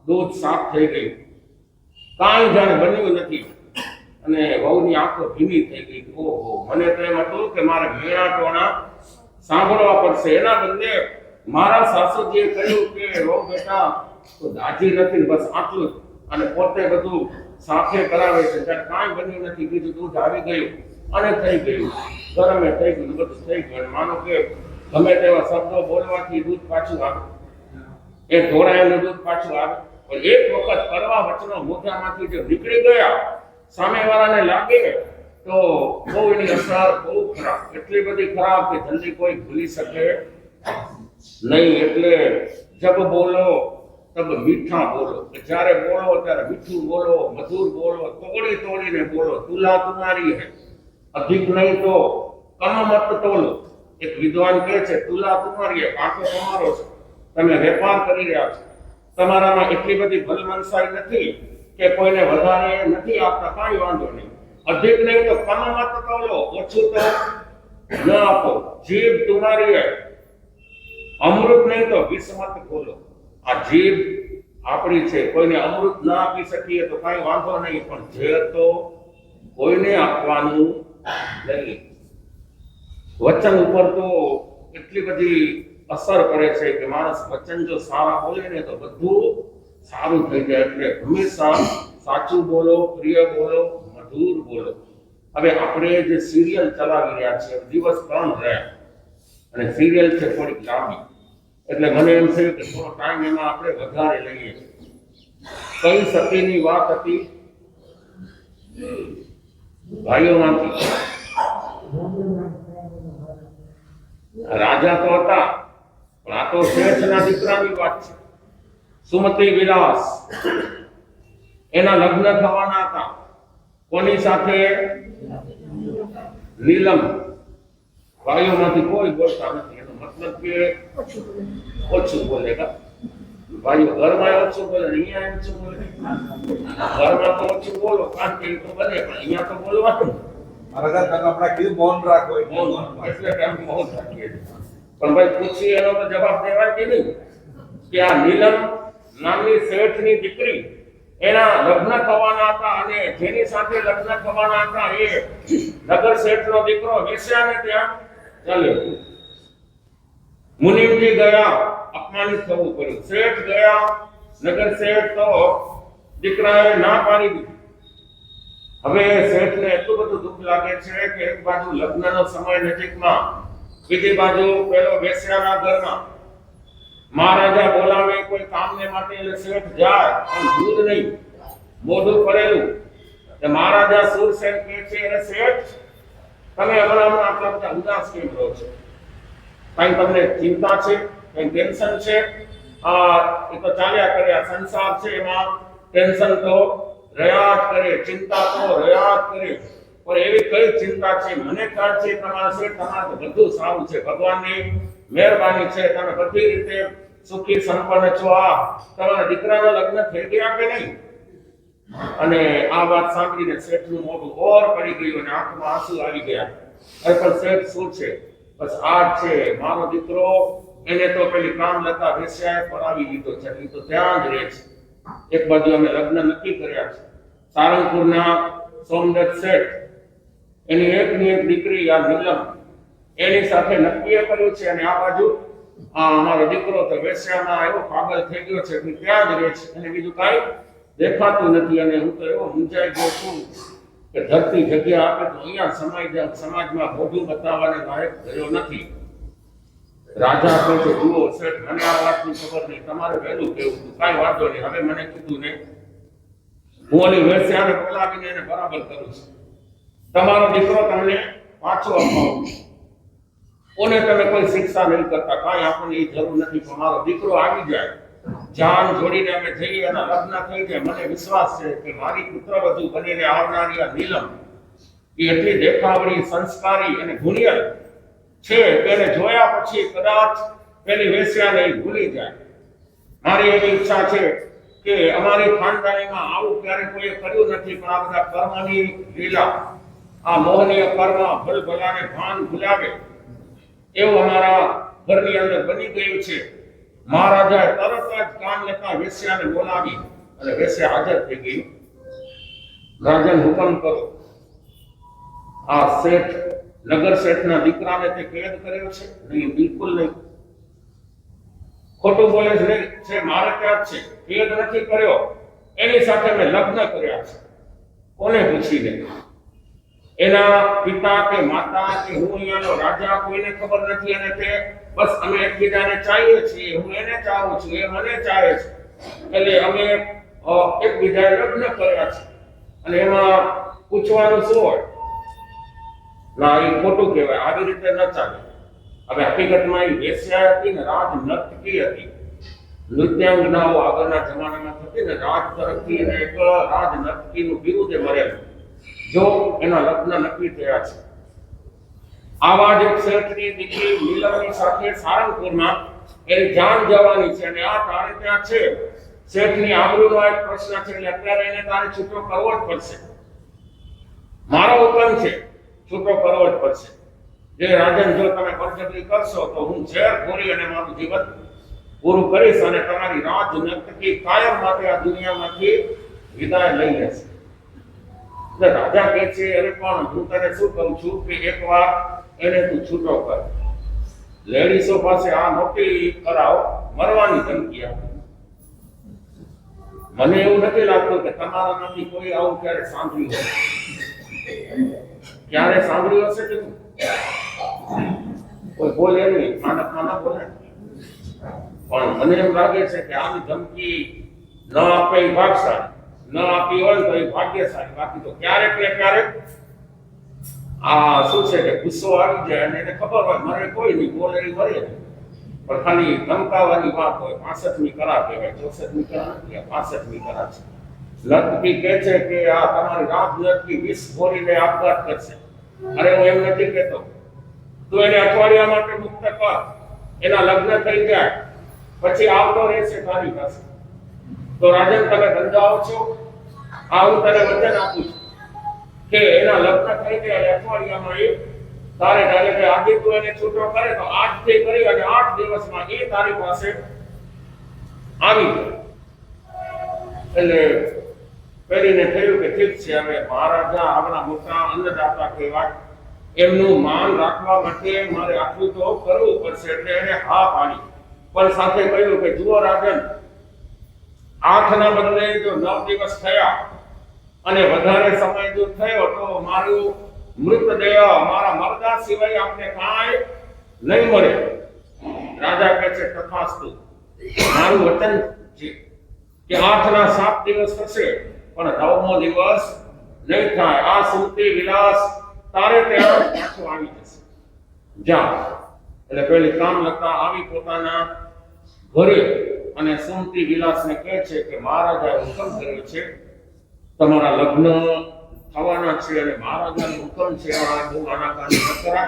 દૂધ સાફ થઈ ગયું, કાંઈ જાણે બન્યું નથી, અને વહુની આંખો ભીની થઈ ગઈ. ઓહો, મને તો એમ હતું કે મારે મેણા ટોણા સાંભળવા પડશે, એના બદલે મારા સાસુજીએ કહ્યું કે વહુ બેટા તું દાઢી નથી, બસ આટલું જ, અને પોતે બધું સાફે કરાવે છે, ત્યારે કાંઈ બન્યું નથી, બીજું દૂધ આવી ગયું અને થઈ ગયું, ગરમે થઈ ગયું, બધું થઈ ગયું. માનો કે ગમે તેવા શબ્દો બોલવાથી દૂધ પાછું આવે, એ ઢોળાયેલું દૂધ પાછું આવે, પણ એક વખત કરવા વચનો મોઢામાંથી જો નીકળી ગયા, સામેવાળાને લાગે તો બહુ એની અસર બહુ ખરાબ, એટલી બધી ખરાબ કે જલ્દી કોઈ ભૂલી શકે નહીં. એટલે જબ બોલો તબ મીઠા બોલો, જ્યારે બોલો ત્યારે મીઠું બોલો, મધુર બોલો, તોડી તોડીને બોલો. તુલા તુમારી હૈ, અધિક નહીં તો કમ મત તોલો. એક વિદ્વાન કહે છે તુલા તુમારી હૈ, કાંટો તમારો છે, તમે વેપાર કરી રહ્યા છો, તમારામાં એટલી બધી ભલમનસાઈ નથી કે કોઈને વધારે નથી આપતા, કાંઈ વાંધો નહીં. અધિક નહીં તો કમ મત તોલો, ઓછું તો ન આપો. જીભ તુમારી હૈ, અમૃત નહીં તો વિષ મત ખોલો. આ જીભ આપણી છે, કોઈને અમૃત ના આપી શકીએ તો કાંઈ વાંધો નહીં, પણ ઝેર તો કોઈને આપવાનું નહીં. વચન ઉપર તો એટલી બધી અસર પડે છે કે માણસ વચન જો સારા બોલે ને તો બધું સારું થઈ જાય. એટલે હંમેશા સાચું બોલો, પ્રિય બોલો, મધુર બોલો. હવે આપણે જે સિરિયલ ચલાવી રહ્યા છીએ, દિવસ 3 રહ્યા, અને સિરિયલ છે થોડીક લાંબી, એટલે મને એમ થયું કે થોડો ટાઈમ એમાં આપણે વધારે લઈએ. કઈ સતીની વાત હતી? ભાઈઓમાંથી રાજા તો હતા, પણ આ તો શેઠના દીકરાની વાત છે. સુમતિ વિલાસ, એના લગ્ન થવાના હતા. કોની સાથે? નીલમ. ભાઈઓમાંથી કોઈ બોલતા નથી, એનો મતલબ કે ઓછું બોલેગા. ભાઈઓ ઘરમાં ઓછું બોલે, અહીંયા ઓછું બોલે. ઘરમાં તો ઓછું બોલો, કારણ કે તો બને, પણ અહીંયા તો બોલવાનું. મહારાજ તમે આપણા કીધું મૌન રાખો, એટલે ટાઈમ મૌન રાખીએ. પણ ભાઈ પૂછીએ એનો તો જવાબ દેવાય કે નહીં, કે આ નીલમ નામની શેઠની દીકરી, એના લગ્ન થવાના હતા, અને જેની સાથે લગ્ન થવાના હતા એ નગર શેઠનો દીકરો વેશ્યાને ત્યાં ચાલ્યો. મુનિમજી ગયા, અપમાનિત થવું પડ્યું. શેઠ ગયા, નગર શેઠ તો દીકરાએ ના પાડી દીધી. હવે શેઠને એટલું બધું દુઃખ લાગે છે કે એક બાજુ લગ્નનો સમય નજીકમાં, બીજી બાજુ પેલો વેશ્યાના ઘરમાં. મહારાજા બોલાવે કોઈ કામને માટે, એટલે શેઠ જાય, પણ દૂધ નહીં, મોઢું પડેલું. મહારાજા સુરસેન કહે છે, અરે શેઠ, તમે હમણાં આટલા બધા ઉદાસ કેમ રહો છો? કઈ તમને ચિંતા છે, કઈ ટેન્શન છે? એ તો ચાલ્યા કરે, આ સંસાર છે, એમાં ટેન્શન તો રહ્યા જ કરે, ચિંતા તો રહ્યા જ કરે. પણ એવી કઈ ચિંતા છે? મને ખ્યાલ છે તમારા શેઠ, તમારે તો બધું સારું છે, ભગવાનની મહેરબાની છે, તમે બધી રીતે સુખી સંપન્ન છો. આ તમારા દીકરાના લગ્ન થઈ ગયા કે નહીં? અને આ વાત સાંભળીને શેઠનું મોઢું ઓર પડી ગયું અને આંખમાં આંસુ આવી ગયા. અરે પણ શેઠ શું છે? બસ આ છે મારો દીકરો, એને તો પેલી કામલતા વેશ્યાએ પરાવી લીધો છે, એ તો ત્યાં જ રહે છે. એક બાજુ અમે લગ્ન નક્કી કર્યા છે. સારંગપુરના સોમદત્ત શેઠ, એની એકની એક દીકરી આ નીલમ, એની સાથે નક્કી કર્યું છે, અને આ બાજુ અમારો દીકરો તો વેશ્યામાં એવો પાગલ થઈ ગયો છે કે ત્યાં જ રહે છે, અને બીજું કાંઈ દેખાતું નથી. અને હું તો એવો મૂંઝાઈ ગયો છું કે ધરતી જગ્યા આપે તો અહીંયા સમાજમાં મોઢું બતાવવાને લાયક થયો નથી. રાજા કહે છે, જુઓ શેઠ, મને આ વાતની ખબર નહીં, તમારે વહેલું કહેવું હતું, કાંઈ વાંધો નહીં, હવે મને કીધું ને, હું ઓલી વેશ્યાને બોલાવીને એને બરાબર કરું છું. તમારો દીકરો તમને પાછો અપાવું, ઓને તમે કોઈ શિક્ષા નહીં કરતા, કાંઈ આપણને એ જરૂર નથી, પણ મારો દીકરો આવી જાય, જાન જોડીને અમે જઈએ, એના લગ્ન થઈ જાય. મને વિશ્વાસ છે કે મારી પુત્રવધુ બનીને આવનારી આ નીલમ એ એટલી દેખાવડી, સંસ્કારી અને ગુણિયલ છે કે એને જોયા પછી કદાચ પેલી વેશ્યાને ભૂલી જાય. મારી એવી ઈચ્છા છે કે અમારી ખાનદાનીમાં આવું ક્યારે કોઈએ કર્યું નથી, પણ આ બધા કર્મની લીલા, આ મોહનીય કર્મ ભલભલાને ભાન ભૂલાવે એવું અમારા ઘરની અંદર બની ગયું છે. મહારાજાએ તરત જ કામ લેતા વેશ્યાને બોલાવી અને વેશ્યા હાજર થઈ ગઈ. રાજન હુકમ કરો, આ શેઠ નગર શેઠના દીકરાને તે કેદ કર્યો છે? નહીં, બિલકુલ નહીં. ખોટું બોલે છે નહીં, છે મારે ત્યાં છે, કેદ નથી કર્યો, એની સાથે મેં લગ્ન કર્યા છે. કોને પૂછીને? એના પિતા કે માતા કે હું અહીંયાનો રાજા, કોઈને ખબર નથી. અને તે બસ અમે એકબીજાને ચાહીએ છીએ, હું એને ચાહું છું, એ મને ચાહે છે, એટલે અમે એકબીજાને લગ્ન કર્યા છે. અને એમાં પૂછવાનું શું હોય? ના, એ ખોટું કહેવાય, આવી રીતે ન ચાલે. હવે હકીકતમાં એ વેશ્યા હતી ને રાજ નર્તકી હતી. નૃત્યાંગનાઓ આગળના જમાનામાં થતી ને, રાજ તરફથી એને એક રાજ નર્તકીનું બિરુદ મળેલું જો એના લગ્ન નક્કી થયા છે. આવા જ એક શેઠની દીકરી નીલમની સાથે સારંગપુરમાં એની જાન જવાની છે અને આ તારે ત્યાં છે. શેઠની આબરૂનો એક પ્રશ્ન છે, એટલે અત્યારે એને તારે છૂટો કરવો જ પડશે. મારો હુકમ છે, છૂટો કરવો જ પડશે. જે રાજન, જો તમે બળજબરી કરશો તો હું ઝેર ખોરી અને મારું જીવન પૂરું કરીશ અને તમારી રાજ નર્તકી કાયમ માટે આ દુનિયામાંથી વિદાય લઈ લેશે. રાજા કહે છે, અરે પણ હું તને શું કહું છું કે એકવાર એને તું છૂટો કર. લેડીસો પાસે આ મોટી કરાવ મરવાની ધમકી આપે. મને એવું નથી લાગતું કે તમારામાંથી કોઈ આવું ક્યારે સાંભળ્યું હોય. ક્યારે સાંભળ્યું હશે કે કોઈ બોલે નહીં, નાનકમાં ના બોલે. પણ મને એમ લાગે છે કે આવી ધમકી ન આપે એ ભાગશાળી, ન આપી હોય તો એ ભાગ્યશાળી. બાકી તો ક્યારેક ને ક્યારેક આ શું છે કે ગુસ્સો આવી જાય અને એને ખબર હોય મરે કોઈ નહીં, બોલે એ મરે, પણ ખાલી ધમકાવવાની વાત હોય. 65મી કરા કહેવાય, 64મી કરા નથી, 65મી કરા છે. લટકી કહે છે કે આ તમારી રાત લટકી વિષ ખોરીને આપઘાત કરશે. અરે હું એમ નથી કહેતો, તું એને અઠવાડિયા માટે મુક્ત કર, એના લગ્ન થઈ જાય પછી આવતો રહેશે તારી પાસે. તો રાજન, તમે બંધાવો છો, આ હું તને વચન આપું છું કે એના લગ્ન થઈ ગયા અઠવાડિયામાં એ તારે ડાયરેક્ટ આજે તું એને છૂટો કરે તો આજથી કરી અને 8 દિવસમાં એ તારી પાસે આવી જાય. એટલે પેરીને થયું કે ઠીક છે, હવે મહારાજા આપણા મોટા અન્નદાતા કહેવાય, એમનું માન રાખવા માટે મારે આટલું તો કરવું પડશે. એટલે એને હા પાડી, પણ સાથે કહ્યું કે જુઓ રાજન, 8ના બદલે જો 9 દિવસ થયા અને વધારે સમય જો થયો તો મારું મૃતદેહ મારા મરદા સિવાય આપને કાંઈ નહીં મળે. રાજા કહે છે, તથાસ્તુ, મારું વચન છે કે 8ના 7 દિવસ થશે પણ 9મો દિવસ નહીં થાય. આ સુમતી વિલાસ તારે ત્યાં પાછો આવી જશે. જા. એટલે પેલી કામ લગતા આવી પોતાના ઘરે અને સુમતી વિલાસને કહે છે કે મહારાજાએ હુકમ કર્યો છે, તમારા લગ્ન થવાના છે અને મહારાજાનો હુકમ છે, આ બહુ આનાકાની ન કરાય.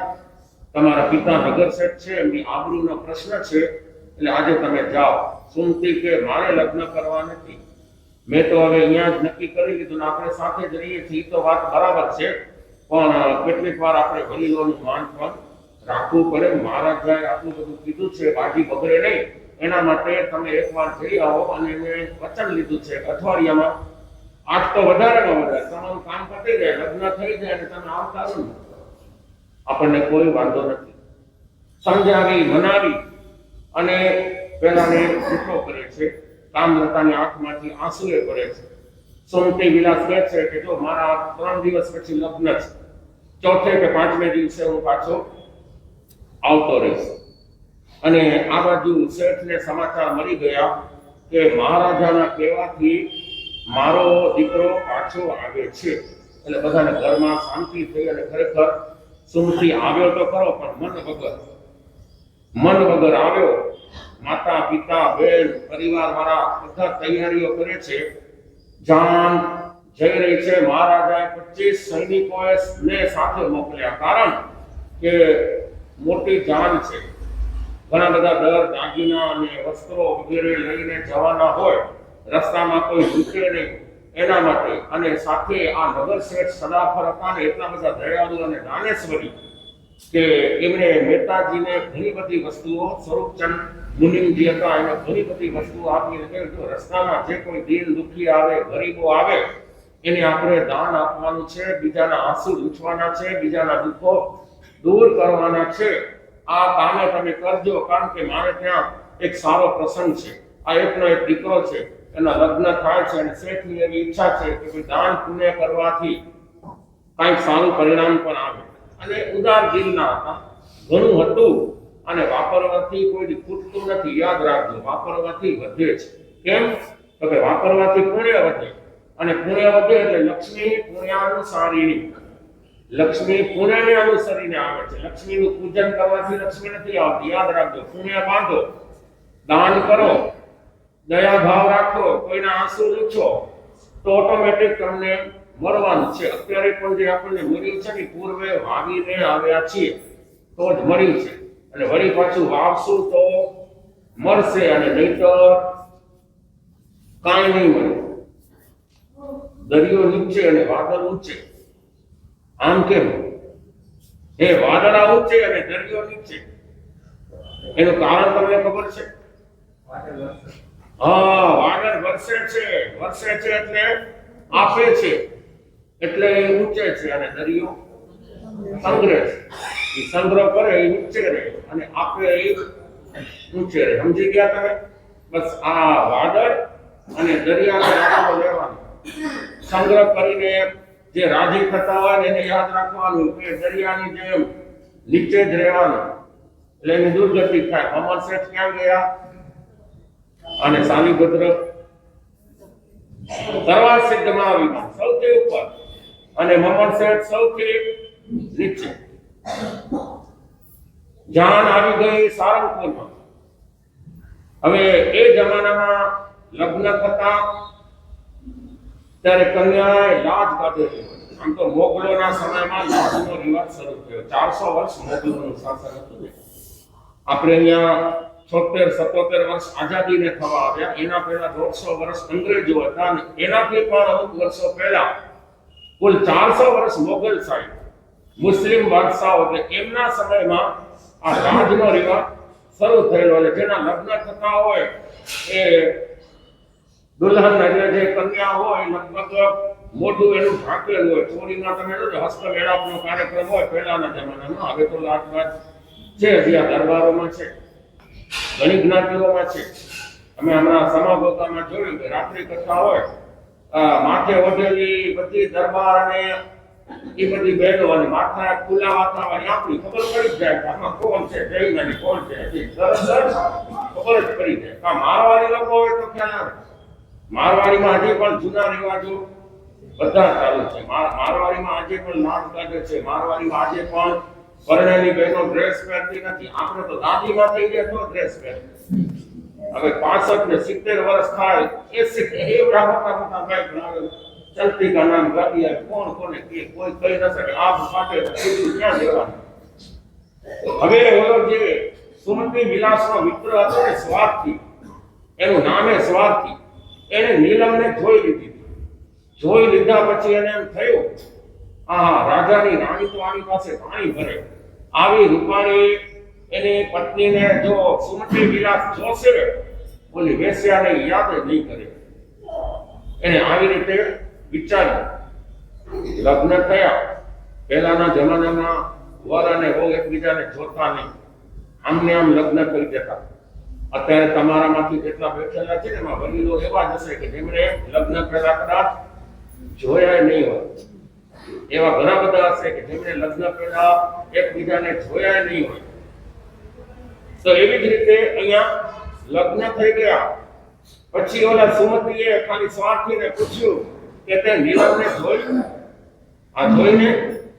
તમારા પિતા નગર શેઠ છે, એમની આબરૂનો પ્રશ્ન છે, એટલે આજે તમે જાઓ. સુમતી કે મારે લગ્ન કરવા નથી, મેં તો હવે અહીંયા જ નક્કી કરી લીધું ને આપણે સાથે જ રહીએ છીએ. તો વાત બરાબર છે, પણ કેટલીક વાર આપણે વડીલોનું માન પણ રાખવું પડે. મહારાજાએ આટલું બધું કીધું છે, બાજી બગડે નહીં, એના માટે તમે એકવાર જઈ આવો. અને મેં વચન લીધું છે અઠવાડિયામાં 8 તો વધારેમાં વધારે તમારું કામ પતી જાય, લગ્ન થઈ જાય અને તમે આવતા રહો, આપણને કોઈ વાંધો નથી. સમજાવી મનાવી અને પેલાને છૂટો કરે છે. કામલતાની આંખમાંથી આંસુએ પડે છે. સુમતી વિલાસ કહે છે કે જો મારા 3 દિવસ પછી લગ્ન છે, ચોથે કે 5મે દિવસે હું પાછો આવતો રહીશ. અને આ બાજુ શેઠને સમાચાર મળી ગયા કે મહારાજાના કહેવાથી મારો દીકરો પાછો આવે છે. એટલે બધાને ઘરમાં શાંતિ થઈ અને ખરેખર સુમતી આવ્યો તો ખરો પણ મન વગર આવ્યો. માતા પિતા બેન પરિવાર વાળા બધા તૈયારીઓ કરે છે. જાન જઈ રહી છે. મહારાજાએ 25 સૈનિકોએ ને સાથે મોકલ્યા, કારણ કે મોટી જાન છે, ઘણા બધા દર દાગીના અને વસ્ત્રો વગેરે લઈને જવાના હોય રસ્તામાં કોઈ દુખે નહીં એના માટે. અને સાથે આ નગર શેઠ સદાફર હતા ને એટલા બધા દયાળુ અને દાનેશ્વરી કે એમણે મહેતાજીને ઘણી બધી વસ્તુઓ, સ્વરૂપચંદ મુનિમજી હતા, એને ઘણી બધી વસ્તુઓ આપી. કે જો રસ્તામાં જે કોઈ દીન દુખી આવે, ગરીબો આવે, એને આપણે દાન આપવાનું છે, બીજાના આંસુ લૂછવાના છે, બીજાના દુઃખો દૂર કરવાના છે. આ કામે તમે કરજો, કારણ કે મારે ત્યાં એક સારો પ્રસંગ છે. આ એકનો એક દીકરો છે, એના લગ્ન થાય છે અને શેઠની એવી ઈચ્છા છે કે ભાઈ દાન પુણ્ય કરવાથી કંઈક સારું પરિણામ પણ આવે. અને ઉદાર દિલના હતા, ઘણું હતું અને વાપરવાથી કોઈ ખૂટતું નથી. યાદ રાખજો, વાપરવાથી વધે છે. કેમ? તો કે વાપરવાથી પુણ્ય વધે અને પુણ્ય વધે એટલે લક્ષ્મી પુણ્યાનુસારીણી. લક્ષ્મી પુણ્યને અનુસરીને આવે છે. લક્ષ્મીનું પૂજન કરવાથી લક્ષ્મી નથી આવતી. યાદ રાખજો, પુણ્ય બાંધો, દાન કરો, દયા ભાવ રાખો, કોઈના આંસુ લૂછો તો ઓટોમેટિક તમને મળવાનું છે. અત્યારે પણ જે આપણને મળ્યું છે ને, પૂર્વે વાવીને આવ્યા છીએ તો જ મળ્યું છે, અને વળી પાછું વાવશું તો મળશે, અને નહીતર કાંઈ નહીં મળે. દરિયો નીચે અને વાદળ ઊંચે. આમ કેમ? એ વાદળા ઊંચે અને દરિયો નીચે. એનું કારણ તમને ખબર છે? હા, વાદળ વરસે છે. વરસે છે એટલે આપે છે, એટલે એ ઊંચે છે, અને દરિયો સંગ્રહ છે. એ સંગ્રહ કરે એ ઊંચે રહે અને આપે એ ઊંચે રહે. સમજી ગયા તમે? બસ આ વાદળ અને દરિયાને યાદમાં લેવાનું. સંગ્રહ કરીને જે રાજી થતા હોય ને એને યાદ રાખવાનું કે દરિયાની જેમ નીચે જ રહેવાનું, એટલે એની દુર્ગતિ થાય. અમર શેઠ ક્યાં ગયા? અને શાલીભદ્ર તરવા સિદ્ધમાં આવી સૌથી ઉપર, અને મમન શેઠ સૌથી નીચે. જાન આવી ગઈ સારંગપુરમાં. હવે એ જમાનામાં લગ્ન થતા ત્યારે કન્યાએ લાજ કાઢેલી. આમ તો મોગલોના સમયમાં લાજનો રિવાજ શરૂ થયો. 400 વર્ષ મોગલોનું શાસન હતું ને. આપણે અહીંયા 76-77 વર્ષ આઝાદીને થવા આવ્યા. એના પહેલા 150 વર્ષ અંગ્રેજો હતા, અને એનાથી પણ અમુક વર્ષો પહેલા કુલ 400 વર્ષ મોગલ શાહી, મુસ્લિમ બાદશાહો. એટલે એમના સમયમાં આ લાજનો રિવાજ શરૂ થયેલો. એટલે જેના લગ્ન થતા હોય એ દુલ્હન એટલે જે કન્યા હોય લગભગ મોઢું એનું ઢાંકેલું હોય. ચોરીમાં તમે જોજો હસ્તમેળાપનો કાર્યક્રમ હોય પહેલાના જમાનામાં. હવે તો લાજવાજ છે, હજી આ દરબારોમાં છે, ઘણી જ્ઞાતિઓમાં છે. અમે હમણાં સમાગોતામાં જોયું કે રાત્રિ કથા હોય, માથે ઓઢેલી બધી દરબાર અને એ બધી બહેનો અને માથા ખુલ્લા વાતાવરણ આપણી ખબર પડી જાય કે આમાં કોણ છે, જૈન કોણ છે, સરસ ખબર જ પડી જાય. મારવાડી લોકો હોય તો ખ્યાલ આવે. મારવાડીમાં હજી પણ જૂના રિવાજો બધા ચાલુ છે. મારવાડીમાં આજે પણ લાડ કાઢે છે. મારવાડીમાં આજે પણ પરણેલી બહેનો ડ્રેસ પહેરતી નથી. આપણે તો દાદીમાં થઈ ગયા તો ડ્રેસ પહેરે. હવે 65 ને 70 વર્ષ થાય એ એવડા મોટા મોટા ભાઈ ભણાવે, ચલતી કા નામ ગાડી આવે, કોણ કોને કે કોઈ કહી ન શકે. આ માટે ક્યાં દેવાનું? હવે ઓલો જે સુમતિ વિલાસનો મિત્ર હતો ને સ્વાર્થી, એનું નામે સ્વાર્થી, એને નીલમને જોઈ લીધી. જોઈ લીધા પછી એને એમ થયું આ રાજાની રાણી તો આની પાસે પાણી ભરે, આવી રૂપાણી એની પત્નીને જો સુમતિ વિલાસ જોશે, બોલી વેશ્યાને યાદ જ નહીં કરે. એને આવી રીતે વિચાર્યું. લગ્ન થયા. પહેલાના જમાનામાં વર અને વહુ એકબીજાને જોતા નહીં, આમને આમ લગ્ન કરી દેતા. અત્યારે તમારામાંથી જેટલા બેઠેલા છે ને એમાં વડીલો એવા જ હશે કે જેમણે લગ્ન પહેલા કદાચ જોયા નહીં હોય. એવા ઘણા બધા હશે કે જેમણે લગ્ન પહેલા એકબીજાને જોયા નહીં હોય. તો એવી જ રીતે અહીંયા લગ્ન થઈ ગયા પછી ઓલા સુમતીએ ખાલી સ્વાર્થીને પૂછ્યું કે તે નીલમને જોઈ? આ જોઈને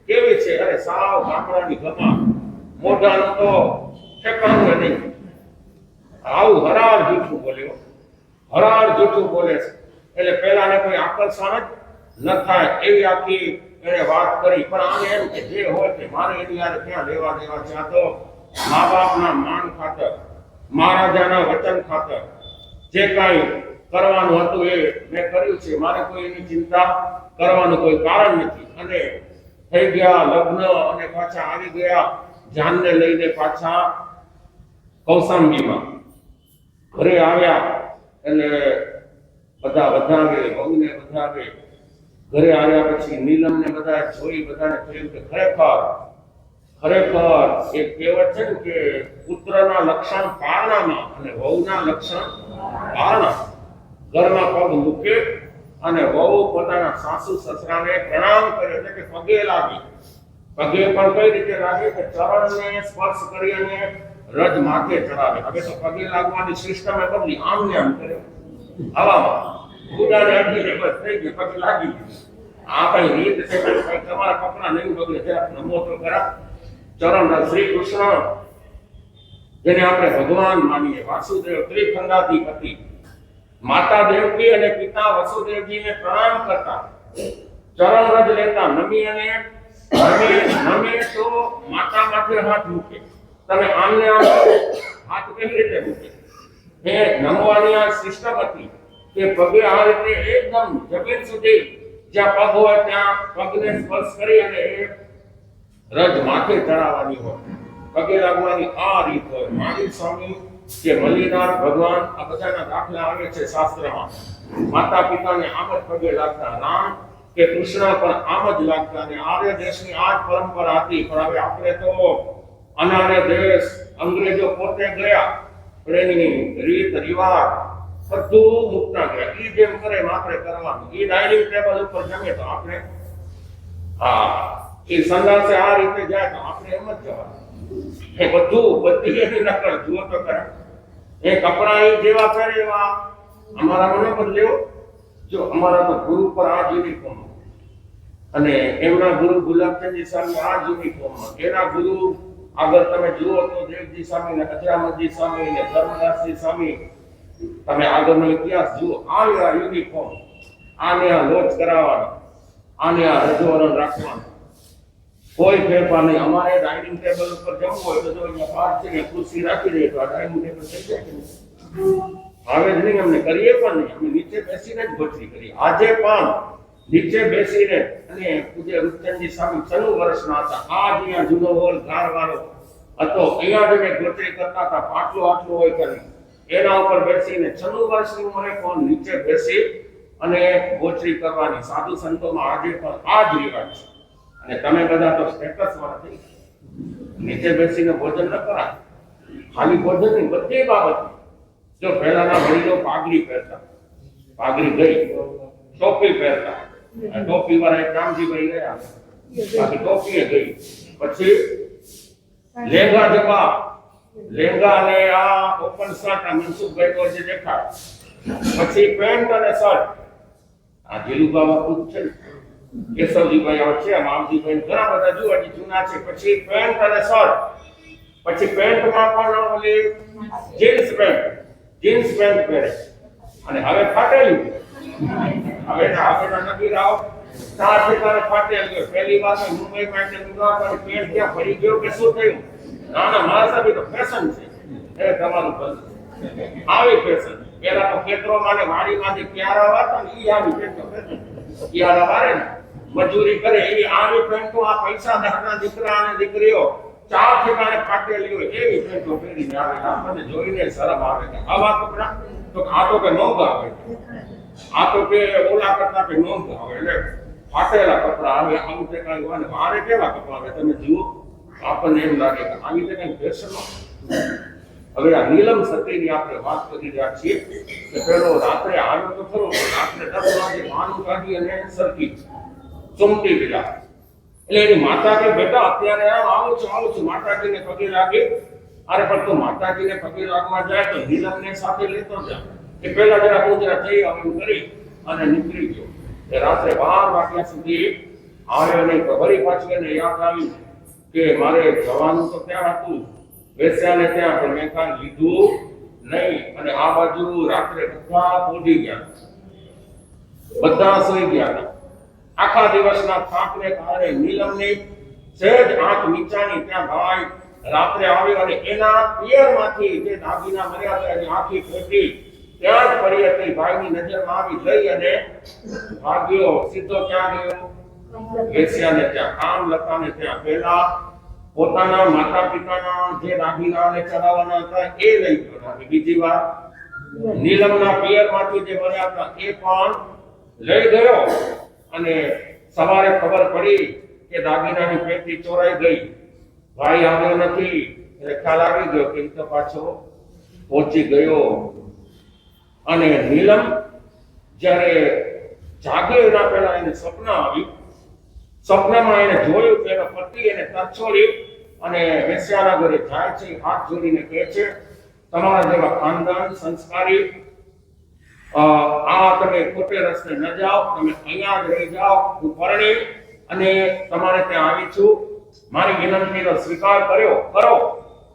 કેવી છે? અરે સાવ ગામડાની ગમા, મોઢાનું તો ઠેકાણું નહીં. આવું હરાર જૂઠું બોલ્યો, હરાર જૂઠું બોલે છે. એટલે પેલાને કોઈ આકર્ષણ જ ન થાય એવી આખી એને વાત કરી. પણ આને એમ કે જે હોય તે મારે એની યાર ક્યાં લેવા દેવા છે. આ તો મા બાપના માન ખાતર, મહારાજાના વચન ખાતર જે કાંઈ કરવાનું હતું એ મેં કર્યું છે, મારે કોઈ એની ચિંતા કરવાનું કોઈ કારણ નથી. અને થઈ ગયા લગ્ન અને પાછા આવી ગયા જાનને લઈને પાછા કૌશાંબીમાં. ઘરે આવ્યા એટલે બધા વધાવે, વહુને વધાવે. ઘરે આવ્યા પછી નીલમને બધા જોઈ, બધાને થયું કે ખરેખર એક કહેવત છે ને કે પુત્રના લક્ષણ પારણામાં અને વહુના લક્ષણ પારણા. ઘરમાં પગ મૂકે અને વહુ પોતાના સાસુ સસરાને પ્રણામ કરે, એટલે કે પગે લાગે. પગે પણ કઈ રીતે લાગે કે ચરણને સ્પર્શ કરી અને રજ માથે ચડાવે. હવે તો પગે લાગવાની સિસ્ટમ એ બદલી, આમ ને આમ કરે, હવામાં ઉડાને અડીને બસ થઈ ગયું, પગે લાગી ગયું. આ કઈ રીત છે કે તમારા કપડા નહીં બગડે, જરા નમો તો ખરા. ચરણ શ્રી કૃષ્ણ જેને આપણે ભગવાન માનીએ, વાસુદેવ ત્રિખંડાધિપતિ, માતા દેવકી અને પિતા વસુદેવજીને પ્રણામ કરતા, ચરણ રજ લેતા, નમી તો માતા માથે હાથ મૂકે. તમે આમને આમ હાથ કેવી રીતે મૂકે? એ નમવાની આ સિસ્ટમ હતી કે પગે આ રીતે એકદમ જમીન સુધી જ્યાં પગ હોય ત્યાં પગને સ્પર્શ કરી અને એ રજ માથે ચડાવવાની હોય. પગે લાગવાની આ રીત હોય. મહાવીર સ્વામી કે મલ્લીનાથ ભગવાન, આ બધાના દાખલા આવે છે શાસ્ત્રમાં. માતા પિતાને આમ જ પગે લાગતા, રામ કે કૃષ્ણ પણ આમ જ લાગતા. અને આર્ય દેશની આ જ પરંપરા હતી. પણ હવે આપણે તો અનાર્ય દેશ, અંગ્રેજો પોતે ગયા, પણ એની રીત રિવાજ બધું મૂકતા ગયા. ઈ જેમ કરે આપણે કરવાનું. ઈ ડાઇનિંગ ટેબલ ઉપર જમે તો આપણે એ સંદાસે આ રીતે જાય તો આપણે એમ જ જવાનું. એ બધી એની નકલ જુઓ તો ખરા. એ કપડા એ જેવા પહેરે એવા અમારા મને બદલ્યો. જો અમારા તો ગુરુ પર આ યુનિફોર્મ, અને એમના ગુરુ ગુલાબચંદજી સ્વામી આ યુનિફોર્મ, એના ગુરુ આગળ તમે જુઓ તો દેવજી સ્વામી ને અજરામતજી સ્વામી ને ધર્મદાસજી સ્વામી, તમે આગળનો ઇતિહાસ જુઓ. આ યુનિફોર્મ, આને આ લોચ કરાવવાનો, આને આ રજવાડો રાખવાનો, કોઈ ફેરફાર નહીં. અમારે ડાઇનિંગ ટેબલ ઉપર જમવું હોય તો જો અહીંયા બહાર છે ને ખુરશી રાખી દઈએ તો આ ડાઇનિંગ ટેબલ થઈ જાય કે નહીં? હવે જ નહીં, અમને કરીએ પણ નહીં. અમે નીચે બેસીને જ ગોઠવી કરીએ. આજે પણ નીચે બેસીને, અને પૂજ્ય રૂપચંદજી સ્વામી 96 વર્ષના હતા. આ અહીંયા જૂનો હોલ ધારવાળો હતો, અહીંયા જ અમે ગોઠવી કરતા હતા. પાટલો આટલો હોય કે નહીં, એના ઉપર બેસીને 96 વર્ષની ઉંમરે પણ નીચે બેસી અને ગોઠવી કરવાની. સાધુ સંતોમાં આજે પણ આ જ રિવાજ છે. અને તમે બધા તો સ્ટેટસ વાળા થઈ, નીચે બેસીને ભોજન ન કરાય. ખાલી ભોજન નહીં, બધી બાબત. જો પહેલાના વડીલો પાઘડી પહેરતા, પાઘડી ગઈ, ટોપી પહેરતા, ટોપી વાળા એક રામજીભાઈ ગયા, બાકી ટોપી ગઈ. પછી લેંગા જપા, લેંગા અને આ ઓપન શર્ટ, આ મનસુખભાઈ તો જે દેખાય. પછી પેન્ટ અને શર્ટ, આ જીલુબા બાપુ છે ને, કેશવજીભાઈ આવે છે, મામજીભાઈ ઘણા બધા જુઓ જૂના છે. પછી પેન્ટ અને શર્ટ, પછી પેન્ટમાં પણ ઓલી જીન્સ પેન્ટ પહેરે. અને હવે ફાટેલું, હવે નક્કી રાવ ચાર ઠેકાણે ફાટેલું. પહેલી વાર મુંબઈમાં પેન્ટ ક્યાં ફરી ગયો કે શું થયું? ના મારા સાહેબ તો ફેશન છે. એ તમારું ફેશન, આવી ફેશન. પેલા તો ખેતરોમાં ને વાડીમાંથી ક્યારા વાળતા ને ઈ આવી ફેશન. ક્યારા વાળે ને મજૂરી કરે એ આવી પેન્ટો, આ પૈસાદારના દીકરા અને દીકરીઓ ચાર ઠેકાણે ફાટેલી હોય એવી પેન્ટો પહેરીને આવે. આપણને જોઈને શરમ આવે કે આવા કપડા તો આ તો કે મોંઘા આવે, આ તો કે ઓલા કરતા કે મોંઘા આવે. એટલે ફાટેલા કપડા આવે. આવું તે કઈ હોય ને મારે કેવા કપડા આવે તમે જુઓ, આપણને એમ લાગે કે આવી રીતે કઈ ફેશન. હવે આ નીલમ સતીની આપણે વાત કરી રહ્યા છીએ કે પેલો રાત્રે આવ્યો તો ખરો, રાત્રે 10 વાગે માનું કાઢી અને સરકી ચૂમટી દીધા. એટલે એની માતા કે બેટા અત્યારે આવું છું માતાજીને પગે લાગે. અરે પણ તું માતાજીને પગે લાગવા જાય તો નીલમને સાથે લેતો જા. એ પહેલા જરા હું જરા જઈ આવું કરી અને નીકળી ગયો. એ રાત્રે 12 વાગ્યા સુધી આવ્યો નહીં. તો વળી પાછી એને યાદ આવ્યું કે મારે જવાનું તો ત્યાં હતું, બેસ્યા ને ત્યાં, પણ મેં કાંઈ લીધું નહીં. અને આ બાજુ રાત્રે બધા પોઢી ગયા, બધા સૂઈ ગયા. આખા દિવસના થાકને કારણે નીલમની સહેજ આંખ નીચાની ત્યાં ભાઈ રાત્રે આવ્યો અને એના પિયરમાંથી જે દાગીના મળ્યા હતા એની આખી પેટી ત્યાં જ પડી હતી. ભાઈની નજરમાં આવી, લઈ અને ભાગ્યો. સીધો ક્યાં ગયો? વેશ્યાને ત્યાં, કામ લતાને ત્યાં. પહેલા પોતાના માતા પિતાના જે દાગીનાને ચડાવવાના હતા એ લઈ ગયો. અને બીજી વાર નીલમના પિયરમાંથી જે બન્યા હતા એ પણ લઈ ગયો. અને સવારે ખબર પડી કે દાગીનાની પેટી ચોરાઈ ગઈ. ભાઈ આવ્યો નથી એટલે ખ્યાલ આવી ગયો કે એ તો પાછો પહોંચી ગયો. અને નીલમ જ્યારે જાગ્યો એના પહેલા એને સપના આવી. સપનામાં એને જોયું કે એનો પતિ એને તરછોડી અને વેશ્યાના ઘરે જાય છે. હાથ જોડીને કહે છે, તમારા જેવા ખાનદાન સંસ્કારી આ તમે ખોટે રસ્તે ન જાઓ, તમે અહીંયા જ રહી જાઓ. હું પરણી અને તમારે ત્યાં આવી છું. મારી વિનંતીનો સ્વીકાર કરો,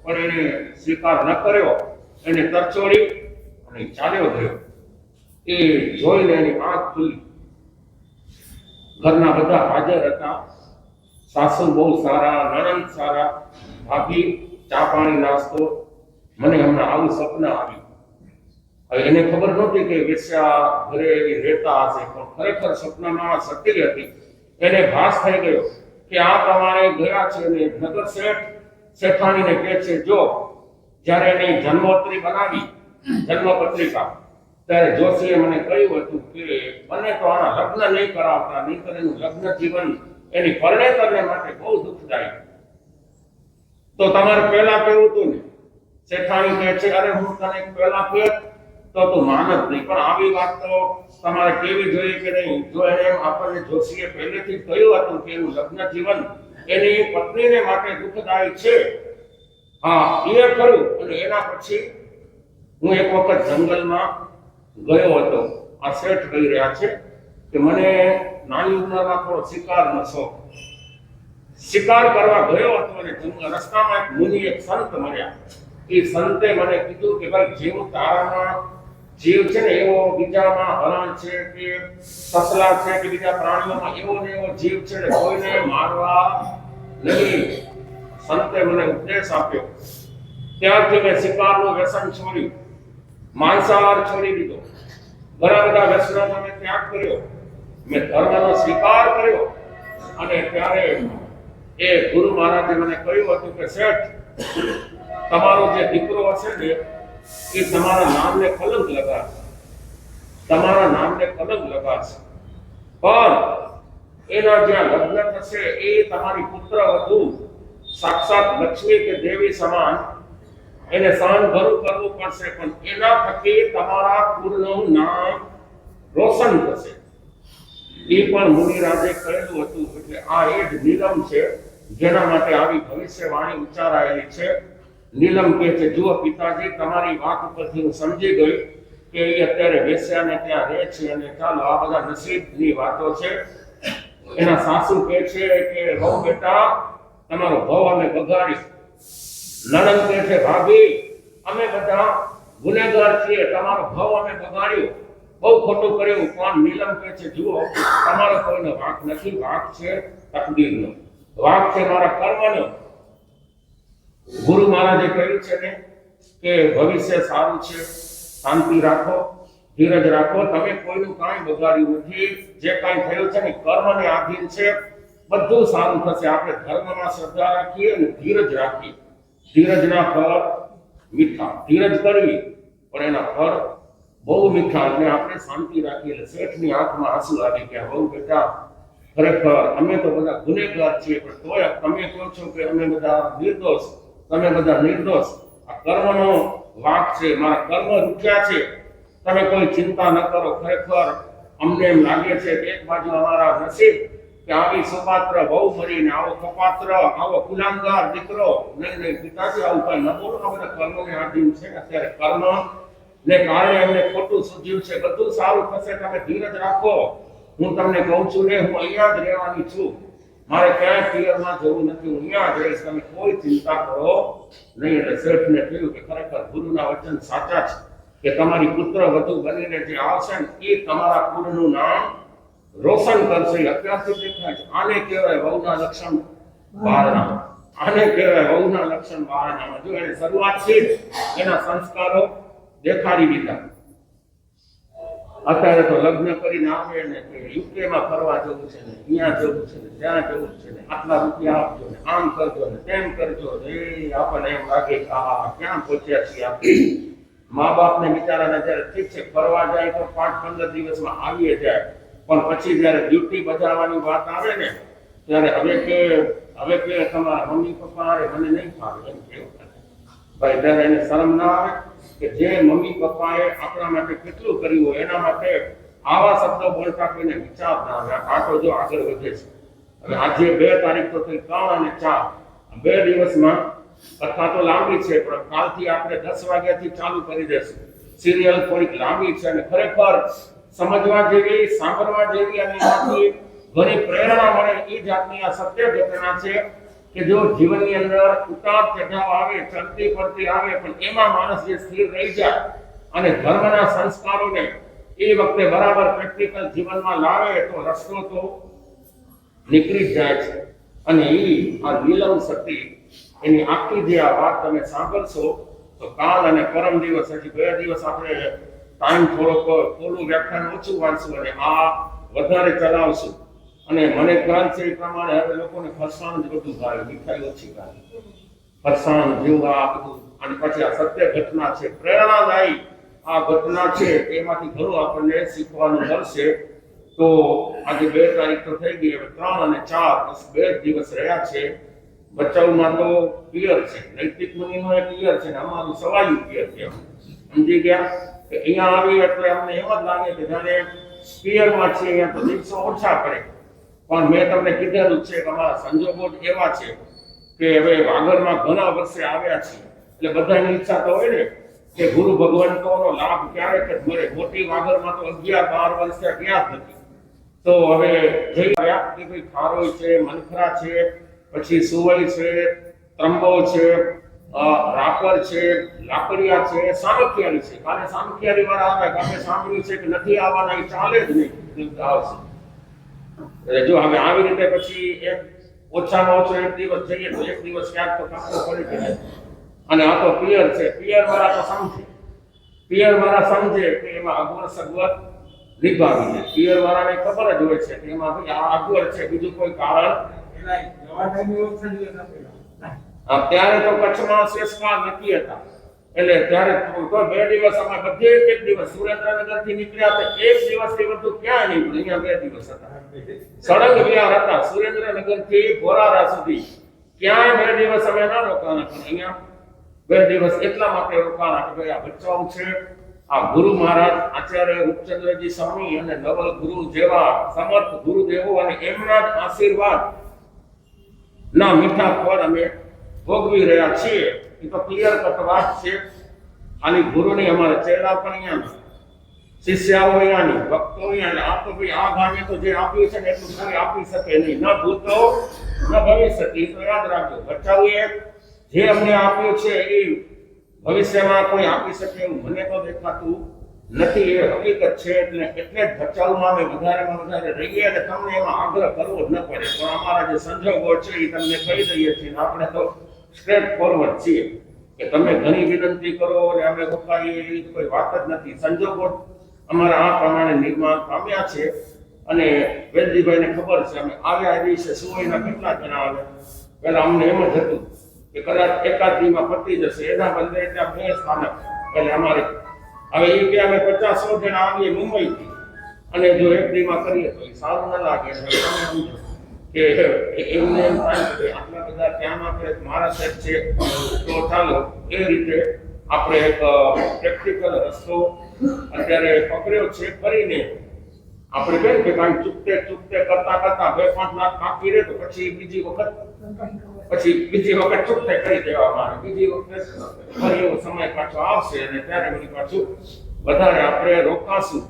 પણ એને સ્વીકાર ન કર્યો. એને તરછોડી અને ચાલ્યો ગયો. એ જોઈને એની આંખ ખુલી. ઘરના બધા હાજર હતા. સાસુ બહુ સારા, નણંદ સારા, ભાભી ચા પાણી નાસ્તો. મને હમણાં આવું સપના આવ્યું. હવે એને ખબર નહોતી કે વેશ્યા ઘરે એવી રહેતા હશે, પણ ખરેખર સપનામાં સત્ય હતી. એને ભાસ થઈ ગયો કે આ પ્રમાણે ગયા છે. અને નગર શેઠાણીને કહે છે, જો જ્યારે એની જન્મોત્તરી બનાવી, જન્મપત્રિકા, ત્યારે જોશીએ મને કહ્યું હતું કે મને તો આના લગ્ન નહીં કરાવતા, નહીંતર એનું લગ્ન જીવન એની પરણેતરને માટે બહુ દુઃખદાયક. તો તમારે પહેલા કેવું હતું ને? શેઠાણી કહે છે, અરે હું તને પહેલા કહેત તો તું માનત નહીં, પણ આવી વાત તો તમારે કેવી જોઈએ કે નહીં? જો એને આપણને જોશીએ પહેલેથી જ કહ્યું હતું કે એનું લગ્ન જીવન એની પત્નીને માટે દુઃખદાયક છે. હા, એ ખરું. અને એના પછી હું એક વખત જંગલમાં ગયો હતો. આ શેઠ કહી રહ્યા છે કે મને નાની ઉંમરમાં થોડો શિકારનો શોખ. શિકાર કરવા ગયો હતો અને રસ્તામાં એક મુનિ, એક સંત મળ્યા. એ સંતે મને કીધું કે ભાઈ, જેવું તારામાં જીવ છે ને એવો બીજામાં હરણ છે કે સસલા છે કે બીજા પ્રાણીઓમાં એવો ને એવો જીવ છે ને કોઈને મારવા નહીં. સંતે મને ઉપદેશ આપ્યો. ત્યારથી મેં શિકારનું વ્યસન છોડ્યું, માંસાહાર છોડી દીધો. ઘણા બધા વ્યસનોનો મેં ત્યાગ કર્યો. મેં ધર્મનો સ્વીકાર કર્યો. અને ત્યારે એ ગુરુ મહારાજે મને કહ્યું હતું કે શેઠ, તમારો જે દીકરો હશે ને એ તમારા નામને કલંક લગાડશે, તમારા નામને કલંક લગાડશે. પણ એના જ્યાં લગ્ન થશે એ તમારી પુત્ર વધુ સાક્ષાત લક્ષ્મી કે દેવી સમાન, એને સહન ભરું કરવું પડશે, પણ એના થકી તમારા કુળનું નામ રોશન થશે. એ પણ મુનિરાજે કહેલું હતું. એટલે આ એ જ નીલમ છે જેના માટે આવી ભવિષ્યવાણી ઉચ્ચારાયેલી છે. નીલમ કહે છે, જુઓ પિતાજી, તમારી વાત ઉપરથી હું સમજી ગઈ કે એ અત્યારે વેશ્યાને ત્યાં રહે છે. અને ચાલો, આ બધા નસીબની વાતો છે. એના સાસુ કહે છે કે રહો બેટા, તમારો ભવ અમે બગાડી. નણંદ કહે છે, ભાભી, અમે બધા ગુનેગાર છીએ, તમારો ભવ અમે બગાડ્યો, બહુ ખોટું કર્યું. પણ નીલમ કહે છે, જુઓ, તમારો કોઈનો વાંક નથી. વાંક છે તકદીરનો, વાંક છે મારા કર્મનો. ગુરુ મહારાજે કહ્યું છે ને કે ભવિષ્ય સારું છે, શાંતિ રાખો, ધીરજ રાખો. તમે કોઈનું કાંઈ બગાડ્યું નથી. જે કાંઈ થયું છે ને કર્મને આધીન છે. બધું સારું થશે. આપણે ધર્મમાં શ્રદ્ધા રાખીએ અને ધીરજ રાખીએ. ધીરજના ફળ મીઠા. ધીરજ કરવી પણ એના ફળ બહુ મીઠા. એટલે આપણે શાંતિ રાખીએ. એટલે શેઠની આંખમાં આંસુ આવી ગયા. બહુ બેટા, ખરેખર અમે તો બધા ગુનેગાર છીએ, પણ તોય તમે કહો છો કે અમે બધા નિર્દોષ, તમે બધા નિર્દોષ. આ કર્મનો વાંક છે, મારા કર્મ રૂઠ્યા છે. તમે કોઈ ચિંતા ન કરો. ખરેખર અમને એમ લાગે છે કે એક બાજુ અમારા નસીબ કે આવી સુપાત્ર બહુ મળીને આવો કપાત્ર, આવો ગુલામગાર દીકરો. નહીં પિતાજી, આવું કઈ ન બોલો. આ બધા કર્મને આધીન છે. અત્યારે કર્મ ને કારણે એમને ખોટું સૂઝ્યું છે. બધું સારું થશે. તમે ધીરજ રાખો. હું તમને કહું છું ને, હું અહીંયા જ રહેવાની છું. મારે ક્યાંય પિયરમાં જવું નથી. હું અહીંયા જ રહીશ. તમે કોઈ ચિંતા કરો નહીં. એટલે શેઠને કહ્યું કે ખરેખર ગુરુના વચન સાચા છે કે તમારી પુત્ર વધુ બનીને જે આવશે ને એ તમારા કુળનું નામ રોશન કરશે. અત્યારથી દેખાય છે. આને કહેવાય વહુના લક્ષણ બહારનામાં. આને કહેવાય વહુના લક્ષણ બહારનામાં. જો એને શરૂઆતથી જ એના સંસ્કારો દેખાડી દીધા. અત્યારે તો લગ્ન કરીને આવે ને કે યુકેમાં ફરવા જવું છે ને અહીંયા જવું છે ને ત્યાં જવું છે ને આટલા રૂપિયા આપજો ને આમ કરજો ને તેમ કરજો ને એ આપણને એમ લાગે કે આ ક્યાં પહોંચ્યા છીએ આપણે. મા બાપને બિચારાને જ્યારે ઠીક છે ફરવા જાય તો 5-15 દિવસમાં આવીએ જાય, પણ પછી જ્યારે ડ્યુટી બજાવવાની વાત આવે ને ત્યારે હવે કે તમારા મમ્મી પપ્પા અરે મને નહીં ફાવે એમ કેવું ભાઈ. ત્યારે એને શરમ ના આવે કે જે મમ્મી પપ્પાએ આપણા માટે કેટલું કર્યું હોય એના માટે આવા શબ્દો બોલતા કોઈને વિચાર ના આવે. આટો જો આગળ વધે છે. હવે આજે 2 તારીખ તો થઈ, 3 અને 4 2 દિવસમાં કથા તો લાંબી છે પણ કાલથી આપણે 10 વાગ્યાથી ચાલુ કરી દેશું. સિરિયલ થોડીક લાંબી છે અને ખરેખર સમજવા જેવી, સાંભળવા જેવી અને એમાંથી ઘણી પ્રેરણા મળે એ જાતની આ સત્ય ઘટના છે કે જો જીવનની અંદર ઉતાર ચઢાવ આવે, ચડતી પડતી આવે, પણ એમાં માણસ જે સ્થિર રહી જાય અને ધર્મના સંસ્કારોને એ વખતે બરાબર પ્રેક્ટિકલ જીવનમાં લાવે તો રસ્તો તો નીકળી જ જાય છે. અને આ નીલમ સતી એની આખી જે આ વાત તમે સાંભળશો તો કાલ અને પરમ દિવસ હજી 2 દિવસ આપણે ટાઈમ થોડોક થોડું વ્યાખ્યાન ઓછું વાંચશું અને આ વધારે ચલાવશું. અને મને ખ્યાલ છે એ પ્રમાણે હવે લોકોને ફરસાણ જ બધું ભાવે, મીઠાઈ ઓછી ભાવે. ફરસાણ જેવું આ બધું અને પછી આ સત્ય ઘટના છે, પ્રેરણાદાયી આ ઘટના છે, એમાંથી ઘણું આપણને શીખવાનું મળશે. તો આજે 2 તારીખ તો થઈ ગઈ, હવે 3 અને 4 બસ 2 દિવસ રહ્યા છે. બચાવમાં તો પિયર છે, નૈતિક મુનિનો એક પિયર છે ને અમારું સવાયું પિયર છે. સમજી ગયા કે અહીંયા આવી એટલે અમને એમ જ લાગે કે જાણે પિયરમાં છે, અહીંયા તો દિવસો ઓછા પડે. પણ મેં તમને કીધેલું છે કે અમારા સંજોગો જ એવા છે કે હવે વાગડમાં ઘણા વર્ષે આવ્યા છીએ એટલે બધાની ઈચ્છા તો હોય ને કે ગુરુ ભગવંતોનો લાભ ક્યારેક જ મળે. મોટી વાગડમાં તો 11-12 વર્ષે ગયા જ નથી. તો હવે જઈ આવ્યા કે ભાઈ ખારોઈ છે, મનખરા છે, પછી સુવઈ છે, ત્રંબો છે, રાપર છે, લાકડિયા છે, સામખિયારી છે. કાલે સામખિયારી વાળા આવે, કાલે સાંભળ્યું છે કે નથી આવવાના, એ ચાલે જ નહીં, આવશે. જો હવે આવી રીતે પછી ઓછામાં ઓછો 1 દિવસ જઈએ તો 1 દિવસ ક્યાંક તો કાપવો પડી જાય. અને આ તો પિયર છે, પિયર વાળા તો સમજે કે એમાં અગવડ સગવડ નિભાવી છે. પિયર વાળાને ખબર જ હોય છે કે એમાં ભાઈ આ અગવડ છે, બીજું કોઈ કારણ. ત્યારે તો કચ્છમાં શેષકાળ નથી હતા એટલે ત્યારે તો 2 દિવસ અમે બધે 1 દિવસ સુરેન્દ્રનગર થી નીકળ્યા તો 1 દિવસ થી વધુ ક્યાં નહીં, અહીંયા 2 દિવસ હતા. સળંગ વિહાર હતા સુરેન્દ્રનગર થી ભોરારા સુધી, ક્યાંય 2 દિવસ અમે ના રોકાણા. પણ અહીંયા 2 દિવસ એટલા માટે રોકાણા કે ભાઈ આ બચાવ છે. આ ગુરુ મહારાજ આચાર્ય રૂપચંદ્રજી સ્વામી અને નવલ ગુરુ જેવા સમર્થ ગુરુદેવો અને એમના જ આશીર્વાદ ના મીઠા ફળ અમે ભોગવી રહ્યા છીએ. એ તો ક્લિયર કટ વાત છે. આની ગુરુની અમારા ચહેરા પણ અહીંયા, શિષ્યાઓ અહીંયાની, ભક્તો અહીંયા. આ તો ભાઈ આ ગામે તો જે આપ્યું છે ને એટલું કોઈ આપી શકે નહીં, ન ભૂતો ન ભવિષ્ય. એ તો યાદ રાખજો, બચાવીએ જે અમને આપ્યું છે એ ભવિષ્યમાં કોઈ આપી શકે એવું મને તો દેખાતું નથી. એ હકીકત છે. એટલે જ બચાવમાં અમે વધારેમાં વધારે રહીએ અને તમને એમાં આગ્રહ કરવો જ ન પડે. પણ અમારા જે સંજોગો છે એ તમને કહી દઈએ છીએ. આપણે તો સ્ટ્રેટ ફોરવર્ડ છીએ કે તમે ઘણી વિનંતી કરો અને અમે રોકાઈએ એવી કોઈ વાત જ નથી. સંજોગો અમારા આ પ્રમાણે નિર્માણ પામ્યા છે. અને વેલજીભાઈને ખબર છે અમે આવ્યા એ દિવસે સુવઈના કેટલા જણા આવ્યા. પહેલા અમને એમ જ હતું કે કદાચ એકાદીમાં પતી જશે, એના બદલે ત્યાં 2 સ્થાનક એટલે અમારે હવે એ કે અમે 50-100 જણા આવીએ મુંબઈથી અને જો 1 દીમાં કરીએ તો એ સારું ન લાગે. કે એમને એમ થાય કે આટલા બધા ત્યાં આપણે મારા સાહેબ છે તો ચાલો એ રીતે આપણે એક પ્રેક્ટિકલ રસ્તો અત્યારે પકડ્યો છે. કરીને આપણે કેમ કે કાંઈ ચૂકતે કરતા 2-5 લાખ બાકી રહે તો પછી બીજી વખત ચૂકતે કરી દેવામાં આવે. બીજી વખતે ફરી એવો સમય પાછો આવશે અને ત્યારે પાછું વધારે આપણે રોકાશું.